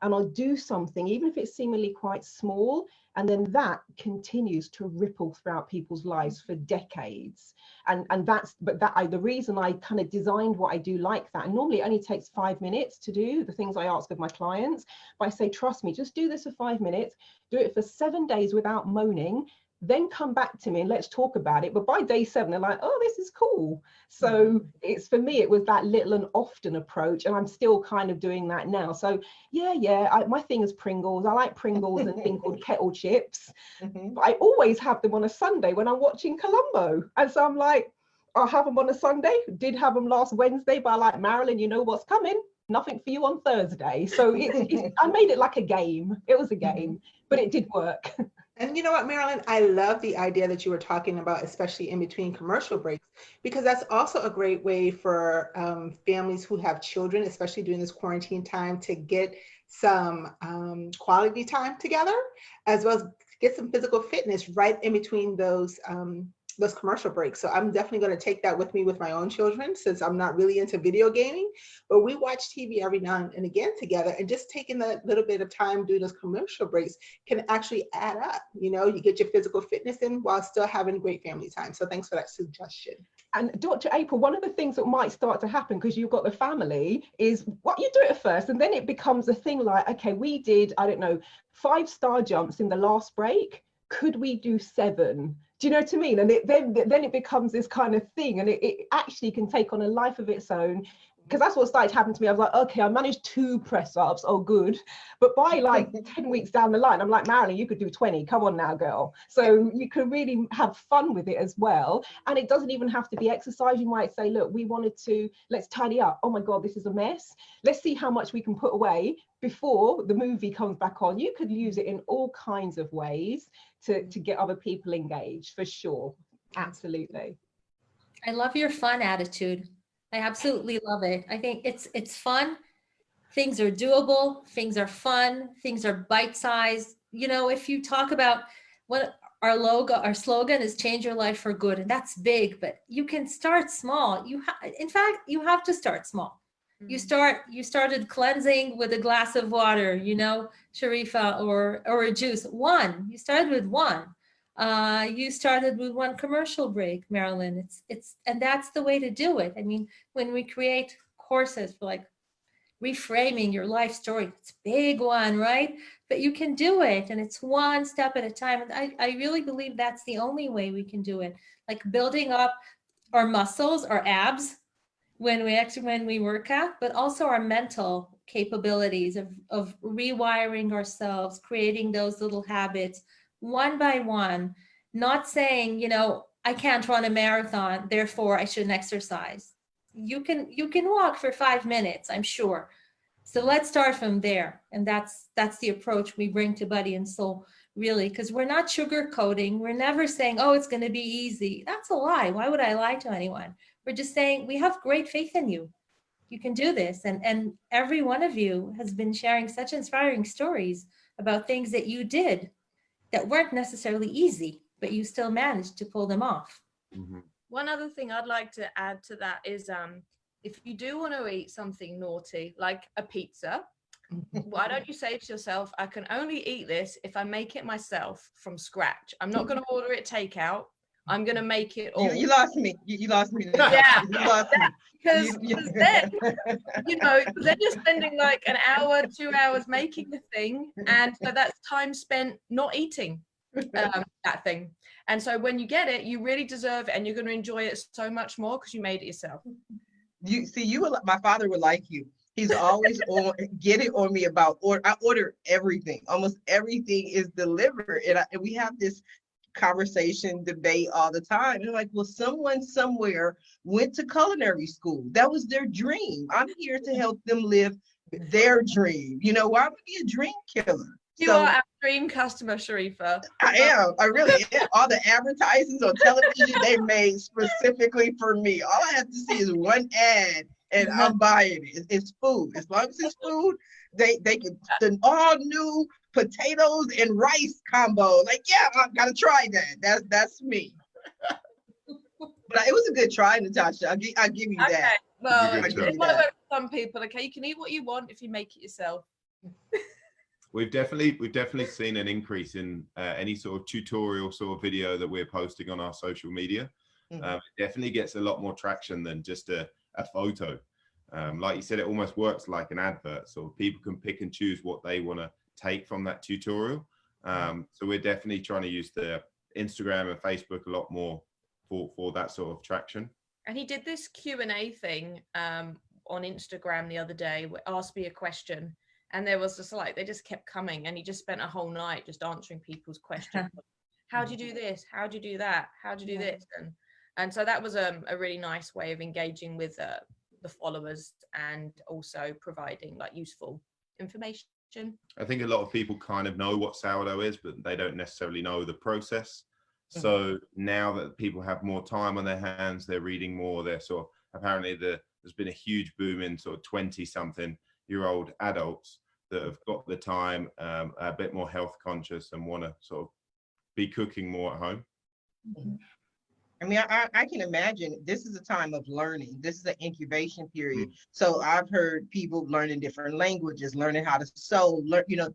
and I'll do something, even if it's seemingly quite small. And then that continues to ripple throughout people's lives for decades. And the reason I kind of designed what I do like that, and normally it only takes 5 minutes to do the things I ask of my clients, but I say, trust me, just do this for 5 minutes, do it for 7 days without moaning, then come back to me and let's talk about it. But by day 7, they're like, oh, this is cool. So it's, for me, it was that little and often approach, and I'm still kind of doing that now. So my thing is Pringles. I like Pringles and a thing called kettle chips. But I always have them on a Sunday when I'm watching Columbo. And so I'm like, I'll have them on a Sunday. Did have them last Wednesday, but I like, Marilyn, you know what's coming? Nothing for you on Thursday. So I made it like a game. It was a game, but it did work. And you know what, Marilyn, I love the idea that you were talking about, especially in between commercial breaks, because that's also a great way for families who have children, especially during this quarantine time, to get some quality time together, as well as get some physical fitness right in between those commercial breaks. So I'm definitely going to take that with me with my own children, since I'm not really into video gaming, but we watch TV every now and again together, and just taking that little bit of time doing those commercial breaks can actually add up. You get your physical fitness in while still having great family time. So thanks for that suggestion. And Dr. April, one of the things that might start to happen, because you've got the family, is what you do it first, and then it becomes a thing like, okay, we did, I don't know, 5 star jumps in the last break. Could we do 7? Do you know what I mean? And then it becomes this kind of thing, and it actually can take on a life of its own, because that's what started happening to me. I was like, okay, I managed 2 press ups, oh good. But by like 10 weeks down the line, I'm like, Marilyn, you could do 20, come on now, girl. So you can really have fun with it as well. And it doesn't even have to be exercise. You might say, look, let's tidy up. Oh my God, this is a mess. Let's see how much we can put away before the movie comes back on. You could use it in all kinds of ways to get other people engaged, for sure. Absolutely. I love your fun attitude. I absolutely love it. I think it's fun. Things are doable. Things are fun. Things are bite-sized. If you talk about what our slogan is, change your life for good, and that's big, but you can start small. In fact, you have to start small. You started cleansing with a glass of water, Sharifa, or a juice. You started with 1. You started with 1 commercial break, Marilyn. And that's the way to do it. I mean, when we create courses for like reframing your life story, it's a big one, right? But you can do it, and it's 1 step at a time. And I really believe that's the only way we can do it. Like building up our muscles, our abs, when we work out, but also our mental capabilities of rewiring ourselves, creating those little habits, one by one, not saying, I can't run a marathon, therefore I shouldn't exercise. You can walk for 5 minutes, I'm sure. So let's start from there. And that's the approach we bring to Body and Soul really, because we're not sugarcoating. We're never saying, oh, it's going to be easy. That's a lie. Why would I lie to anyone? We're just saying, we have great faith in you. You can do this. And every one of you has been sharing such inspiring stories about things that you did that weren't necessarily easy, but you still managed to pull them off. Mm-hmm. One other thing I'd like to add to that is if you do want to eat something naughty, like a pizza, why don't you say to yourself, I can only eat this if I make it myself from scratch. I'm not going to order it takeout. I'm going to make it all. You lost me. You lost me. Yeah. You lost me. Because then, then you're spending like an hour, 2 hours making the thing. And so that's time spent not eating that thing. And so when you get it, you really deserve it and you're going to enjoy it so much more because you made it yourself. You see, my father would like you. He's always on getting on me about I order everything. Almost everything is delivered. And we have this conversation, debate all the time. And like, well, someone somewhere went to culinary school. That was their dream. I'm here to help them live their dream. Why would I be a dream killer? You are our dream customer, Sharifa. I am. I really am. All the advertisements on television, they made specifically for me. All I have to see is one ad and I'm buying it. It's food. As long as it's food, they can the all new potatoes and rice combo. Like, yeah, I gotta try that. That's me. But it was a good try, Natasha. I'll give you that. Okay. Well, it's one of some people. Okay, you can eat what you want if you make it yourself. We've definitely seen an increase in any sort of tutorial sort of video that we're posting on our social media. It definitely gets a lot more traction than just a photo. Like you said, it almost works like an advert, so people can pick and choose what they want to take from that tutorial. So we're definitely trying to use the Instagram and Facebook a lot more for that sort of traction. And he did this Q&A thing on Instagram the other day, where asked me a question. And there was just like, they just kept coming and he just spent a whole night just answering people's questions. How do you do this? How do you do that? How do you do this? And so that was a really nice way of engaging with the followers and also providing like useful information. I think a lot of people kind of know what sourdough is, but they don't necessarily know the process. So now that people have more time on their hands, they're reading more, they're sort of, apparently there's been a huge boom in sort of 20-something-year-old adults that have got the time, a bit more health conscious and want to sort of be cooking more at home. I mean, I can imagine this is a time of learning. This is an incubation period. So I've heard people learning different languages, learning how to sew,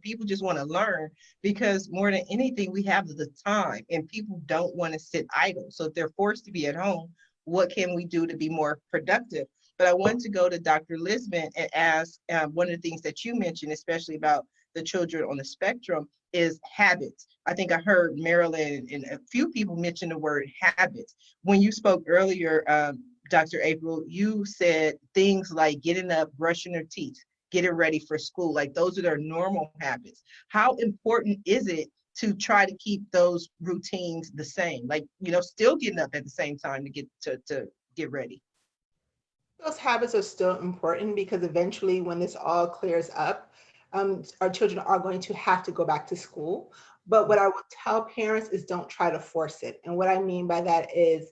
people just want to learn because more than anything, we have the time and people don't want to sit idle. So if they're forced to be at home, what can we do to be more productive? But I want to go to Dr. Lisbon and ask one of the things that you mentioned, especially about the children on the spectrum, is habits. I think I heard Marilyn and a few people mention the word habits. When you spoke earlier, Dr. April, you said things like getting up, brushing their teeth, getting ready for school, like those are their normal habits. How important is it to try to keep those routines the same? Like, still getting up at the same time to get ready. Those habits are still important because eventually when this all clears up, our children are going to have to go back to school. But what I would tell parents is don't try to force it. And what I mean by that is,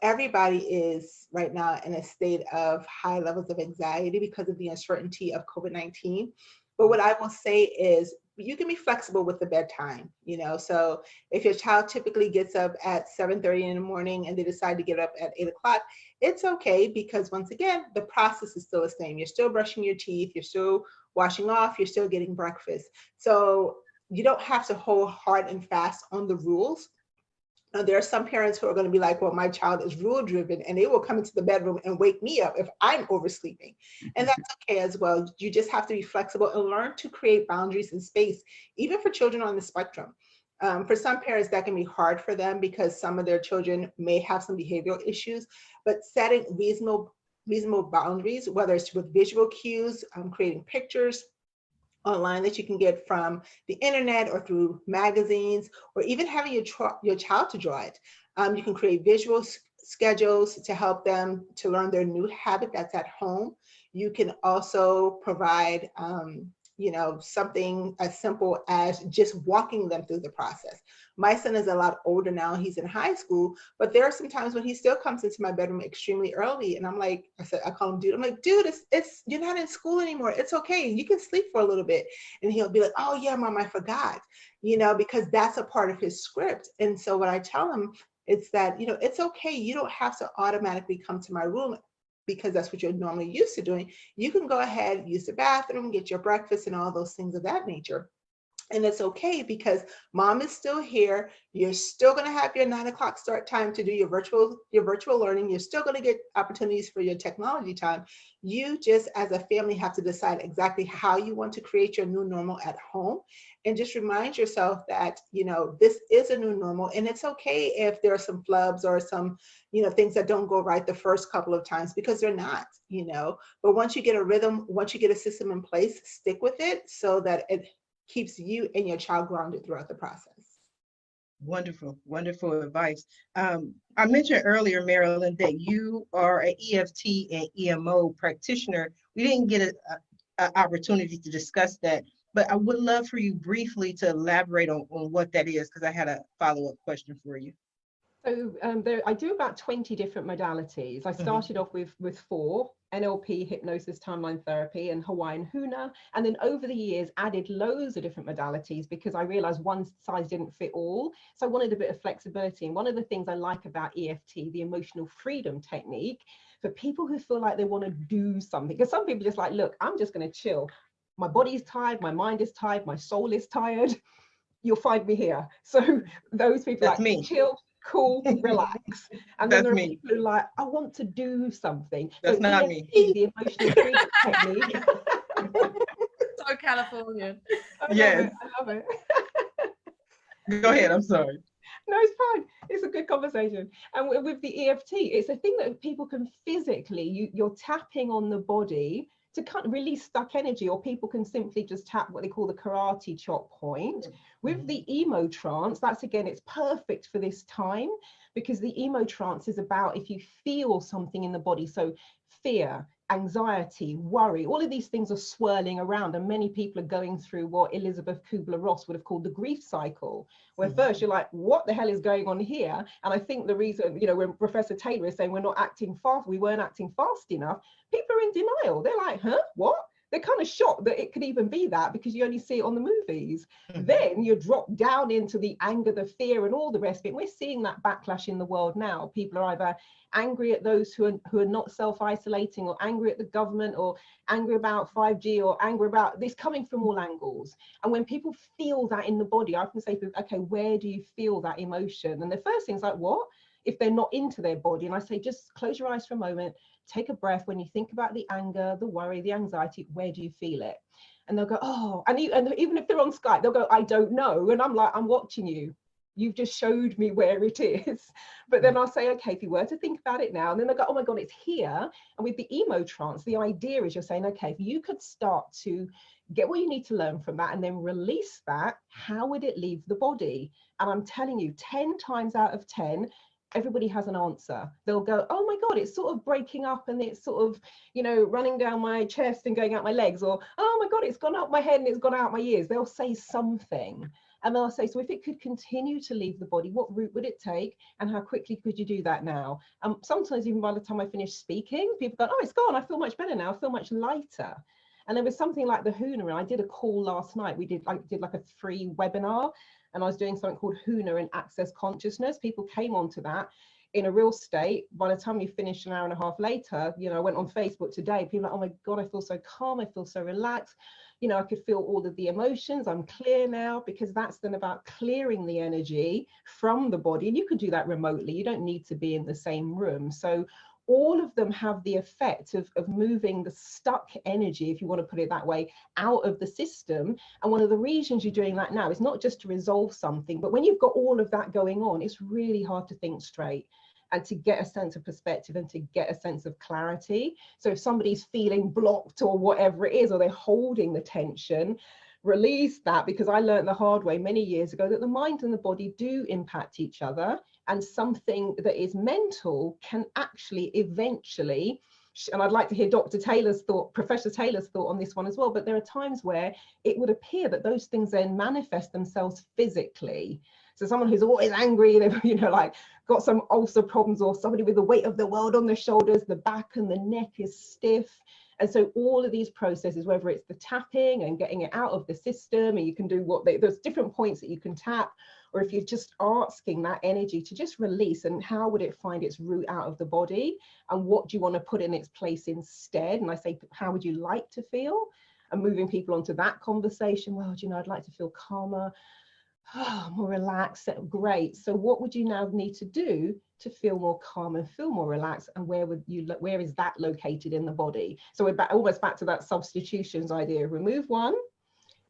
everybody is right now in a state of high levels of anxiety because of the uncertainty of COVID-19. But what I will say is you can be flexible with the bedtime, so if your child typically gets up at 7:30 in the morning and they decide to get up at 8 o'clock, it's okay because once again, the process is still the same. You're still brushing your teeth, you're still washing off, you're still getting breakfast. So you don't have to hold hard and fast on the rules. Now, there are some parents who are going to be like, well, my child is rule driven and they will come into the bedroom and wake me up if I'm oversleeping. And that's okay as well. You just have to be flexible and learn to create boundaries and space, even for children on the spectrum. For some parents, that can be hard for them because some of their children may have some behavioral issues, but setting reasonable boundaries, whether it's with visual cues, creating pictures online that you can get from the internet or through magazines, or even having your child to draw it. You can create visual schedules to help them to learn their new habit that's at home. You can also provide you know, something as simple as just walking them through the process. My son is a lot older now. He's in high school, but there are some times when he still comes into my bedroom extremely early. And I'm like, I call him dude. I'm like, dude, it's you're not in school anymore. It's okay. You can sleep for a little bit. And he'll be like, oh yeah, mom, I forgot, you know, because that's a part of his script. And so what I tell him, it's that, you know, it's okay. You don't have to automatically come to my room because that's what you're normally used to doing. You can go ahead, use the bathroom, get your breakfast and all those things of that nature. And it's okay because mom is still here. You're still going to have your 9 o'clock start time to do your virtual learning. You're still going to get opportunities for your technology time. You just as a family have to decide exactly how you want to create your new normal at home. And just remind yourself that, you know, this is a new normal, and it's okay if there are some flubs or some, you know, things that don't go right the first couple of times, because they're not, you know. But once you get a rhythm, once you get a system in place, stick with it so that it keeps you and your child grounded throughout the process. Wonderful, wonderful advice. I mentioned earlier, Marilyn, that you are an EFT and EMO practitioner. We didn't get an opportunity to discuss that, but I would love for you briefly to elaborate on what that is, because I had a follow-up question for you. So I do about 20 different modalities. I started off with 4: NLP, hypnosis, timeline therapy, and Hawaiian Huna. And then over the years, added loads of different modalities because I realized one size didn't fit all. So I wanted a bit of flexibility. And one of the things I like about EFT, the emotional freedom technique, for people who feel like they want to do something, because some people just like, look, I'm just going to chill. My body's tired, my mind is tired, my soul is tired. You'll find me here. So those people That's like me. Chill, cool, relax. And then That's there are me. people who are like, I want to do something. That's so not EFT, me. the emotional freedom technique. So Californian. I Yes. love it. I love it. Go ahead. I'm sorry. No, it's fine. It's a good conversation. And with the EFT, it's a thing that people can physically, you're tapping on the body to kind of release stuck energy, or people can simply just tap what they call the karate chop point. With the emo trance, that's again, it's perfect for this time, because the emo trance is about if you feel something in the body. So fear, anxiety, worry, all of these things are swirling around, and many people are going through what Elizabeth Kubler-Ross would have called the grief cycle, where first you're like, what the hell is going on here? And I think the reason, you know, when Professor Taylor is saying we're not acting fast, we weren't acting fast enough, people are in denial. They're like, huh, what? They're kind of shocked that it could even be that, because you only see it on the movies. Then you drop down into the anger, the fear, and all the rest of it. We're seeing that backlash in the world now. People are either angry at those who are not self-isolating, or angry at the government, or angry about 5G, or angry about this, coming from all angles. And when people feel that in the body, I can say, okay, where do you feel that emotion? And the first thing is like, what? If they're not into their body. And I say, just close your eyes for a moment, take a breath. When you think about the anger, the worry, the anxiety, where do you feel it? And they'll go, oh, and even if they're on Skype, they'll go, I don't know. And I'm like, I'm watching you. You've just showed me where it is. But then I'll say, okay, if you were to think about it now, and then they'll go, oh my God, it's here. And with the emo trance, the idea is you're saying, okay, if you could start to get what you need to learn from that and then release that, how would it leave the body? And I'm telling you, 10 times out of 10, everybody has an answer. They'll go, oh my God, it's sort of breaking up, and it's sort of, you know, running down my chest and going out my legs, or, oh my God, it's gone up my head and it's gone out my ears. They'll say something. And they'll say, so if it could continue to leave the body, what route would it take? And how quickly could you do that now? Sometimes even by the time I finish speaking, people go, oh, it's gone. I feel much better now. I feel much lighter. And there was something like the Huna, and I did a call last night. I did like a free webinar, and I was doing something called Huna and Access Consciousness. People came onto that in a real state. By the time you finished an hour and a half later, you know, I went on Facebook today, people are like, oh my God, I feel so calm. I feel so relaxed. You know, I could feel all of the emotions. I'm clear now, because that's then about clearing the energy from the body. And you can do that remotely. You don't need to be in the same room. So all of them have the effect of moving the stuck energy, if you want to put it that way, out of the system. And one of the reasons you're doing that now is not just to resolve something, but when you've got all of that going on, it's really hard to think straight and to get a sense of perspective and to get a sense of clarity. So if somebody's feeling blocked or whatever it is, or they're holding the tension, release that, because I learned the hard way many years ago that the mind and the body do impact each other, and something that is mental can actually eventually and I'd like to hear Dr. Taylor's thought, Professor Taylor's thought on this one as well, but there are times where it would appear that those things then manifest themselves physically. So someone who's always angry, they've, you know, like got some ulcer problems, or somebody with the weight of the world on their shoulders, the back and the neck is stiff. And so all of these processes, whether it's the tapping and getting it out of the system, and you can do there's different points that you can tap, or if you're just asking that energy to just release, and how would it find its route out of the body, and what do you want to put in its place instead? And I say, how would you like to feel? And moving people onto that conversation. Well, do you know, I'd like to feel calmer, more relaxed. Great. So what would you now need to do to feel more calm and feel more relaxed, and where is that located in the body? So we're almost back to that substitutions idea. Remove one,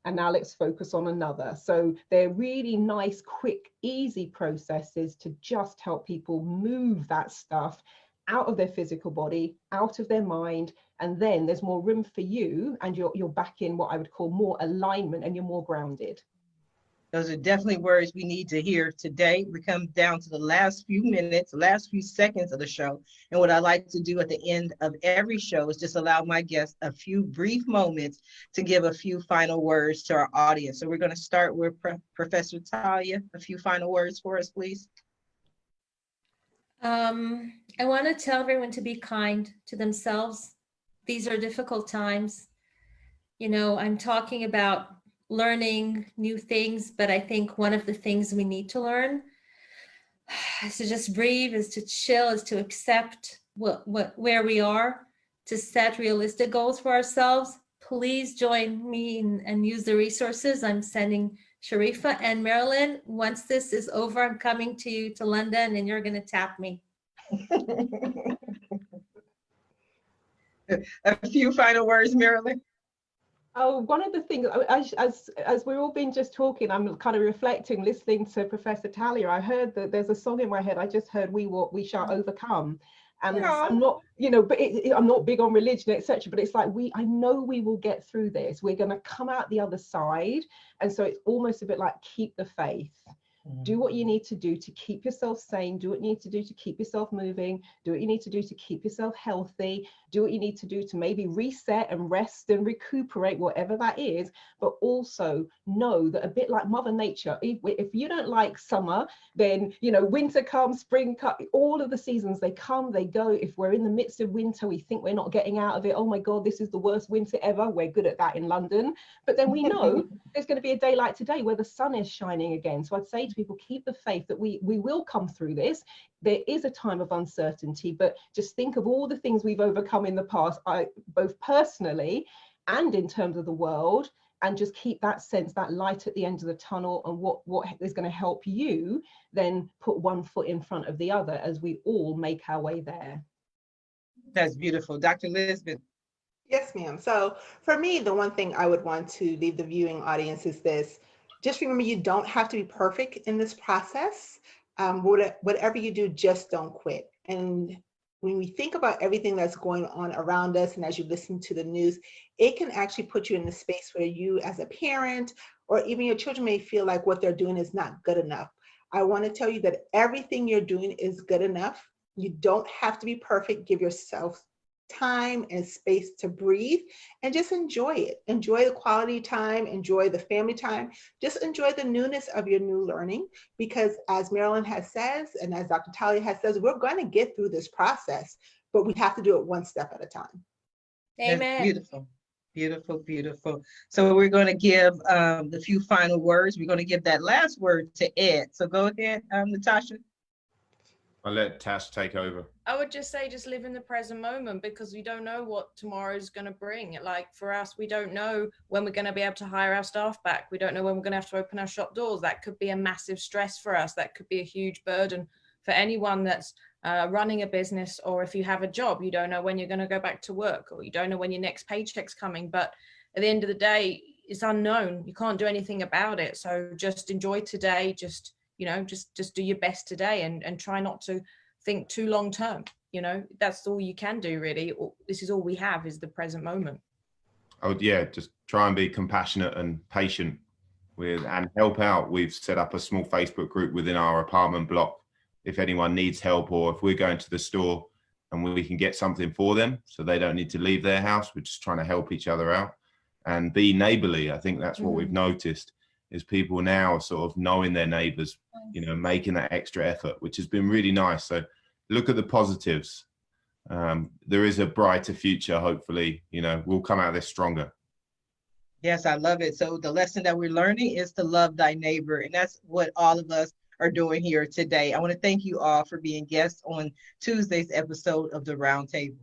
and now let's focus on another. So they're really nice, quick, easy processes to just help people move that stuff out of their physical body, out of their mind, and then there's more room for you, and you're back in what I would call more alignment, and you're more grounded. Those are definitely words we need to hear today. We come down to the last few minutes, last few seconds of the show. And what I like to do at the end of every show is just allow my guests a few brief moments to give a few final words to our audience. So we're going to start with Professor Talya. A few final words for us, please. I want to tell everyone to be kind to themselves. These are difficult times. You know, I'm talking about learning new things, but I think one of the things we need to learn is to just breathe, is to chill, is to accept where we are, to set realistic goals for ourselves. Please join me and use the resources I'm sending Sharifa and Marilyn. Once this is over, I'm coming to you to London, and you're going to tap me. A few final words, Marilyn. Oh, one of the things, as we've all been just talking, I'm kind of reflecting, listening to Professor Talya. I heard that there's a song in my head. I just heard "We Walk, We Shall Overcome," and I'm not, you know, but I'm not big on religion, etc. But it's like I know we will get through this. We're going to come out the other side, and so it's almost a bit like keep the faith. Do what you need to do to keep yourself sane. Do what you need to do to keep yourself moving. Do what you need to do to keep yourself healthy. Do what you need to do to maybe reset and rest and recuperate, whatever that is. But also know that, a bit like Mother Nature, if you don't like summer, then, you know, winter comes, spring comes, all of the seasons, they come, they go. If we're in the midst of winter, we think we're not getting out of it. Oh my God, this is the worst winter ever. We're good at that in London. But then we know there's going to be a day like today where the sun is shining again. So I'd say to people, keep the faith that we will come through this. There is a time of uncertainty, but just think of all the things we've overcome in the past, both personally and in terms of the world, and just keep that sense, that light at the end of the tunnel, and what is going to help you then put one foot in front of the other as we all make our way there. That's beautiful. Dr. Lisbon. Yes, ma'am. So for me, the one thing I would want to leave the viewing audience is this. Just remember, you don't have to be perfect in this process. Whatever you do, just don't quit. And when we think about everything that's going on around us, and as you listen to the news, it can actually put you in a space where you as a parent, or even your children, may feel like what they're doing is not good enough. I want to tell you that everything you're doing is good enough. You don't have to be perfect. Give yourself time and space to breathe, and just enjoy it. Enjoy the quality time, enjoy the family time, just enjoy the newness of your new learning, because as Marilyn has says, and as Dr. Talya has says, we're going to get through this process, but we have to do it one step at a time. Amen. That's beautiful. Beautiful, beautiful. So we're going to give the few final words. We're going to give that last word to Ed. So go ahead, Natasha. I'll let Tash take over. I would just say, just live in the present moment, because we don't know what tomorrow's going to bring. Like for us, we don't know when we're going to be able to hire our staff back. We don't know when we're going to have to open our shop doors. That could be a massive stress for us. That could be a huge burden for anyone that's running a business, or if you have a job, you don't know when you're going to go back to work, or you don't know when your next paycheck's coming. But at the end of the day, it's unknown. You can't do anything about it. So just enjoy today. Just, you know, just do your best today, and try not to think too long term. You know, that's all you can do, really. This is all we have, is the present moment. Oh yeah, just try and be compassionate and patient and help out. We've set up a small Facebook group within our apartment block. If anyone needs help, or if we're going to the store and we can get something for them so they don't need to leave their house. We're just trying to help each other out and be neighborly. I think that's what we've noticed, is people now sort of knowing their neighbors, you know, making that extra effort, which has been really nice. So look at the positives. There is a brighter future, hopefully. You know, we'll come out of this stronger. Yes, I love it. So the lesson that we're learning is to love thy neighbor. And that's what all of us are doing here today. I want to thank you all for being guests on Tuesday's episode of the Roundtable.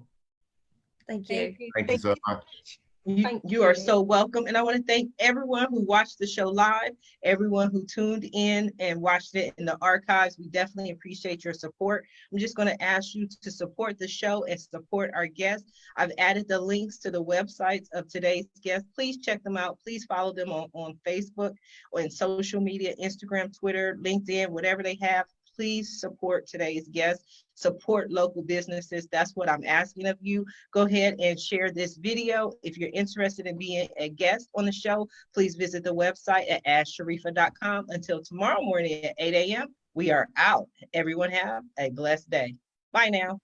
Thank you. Thank you so much. You are so welcome. And I want to thank everyone who watched the show live, everyone who tuned in and watched it in the archives. We definitely appreciate your support. I'm just going to ask you to support the show and support our guests. I've added the links to the websites of today's guests. Please check them out. Please follow them on Facebook or in social media, Instagram, Twitter, LinkedIn, whatever they have. Please support today's guests, support local businesses. That's what I'm asking of you. Go ahead and share this video. If you're interested in being a guest on the show, please visit the website at asksharifa.com. Until tomorrow morning at 8 a.m., we are out. Everyone have a blessed day. Bye now.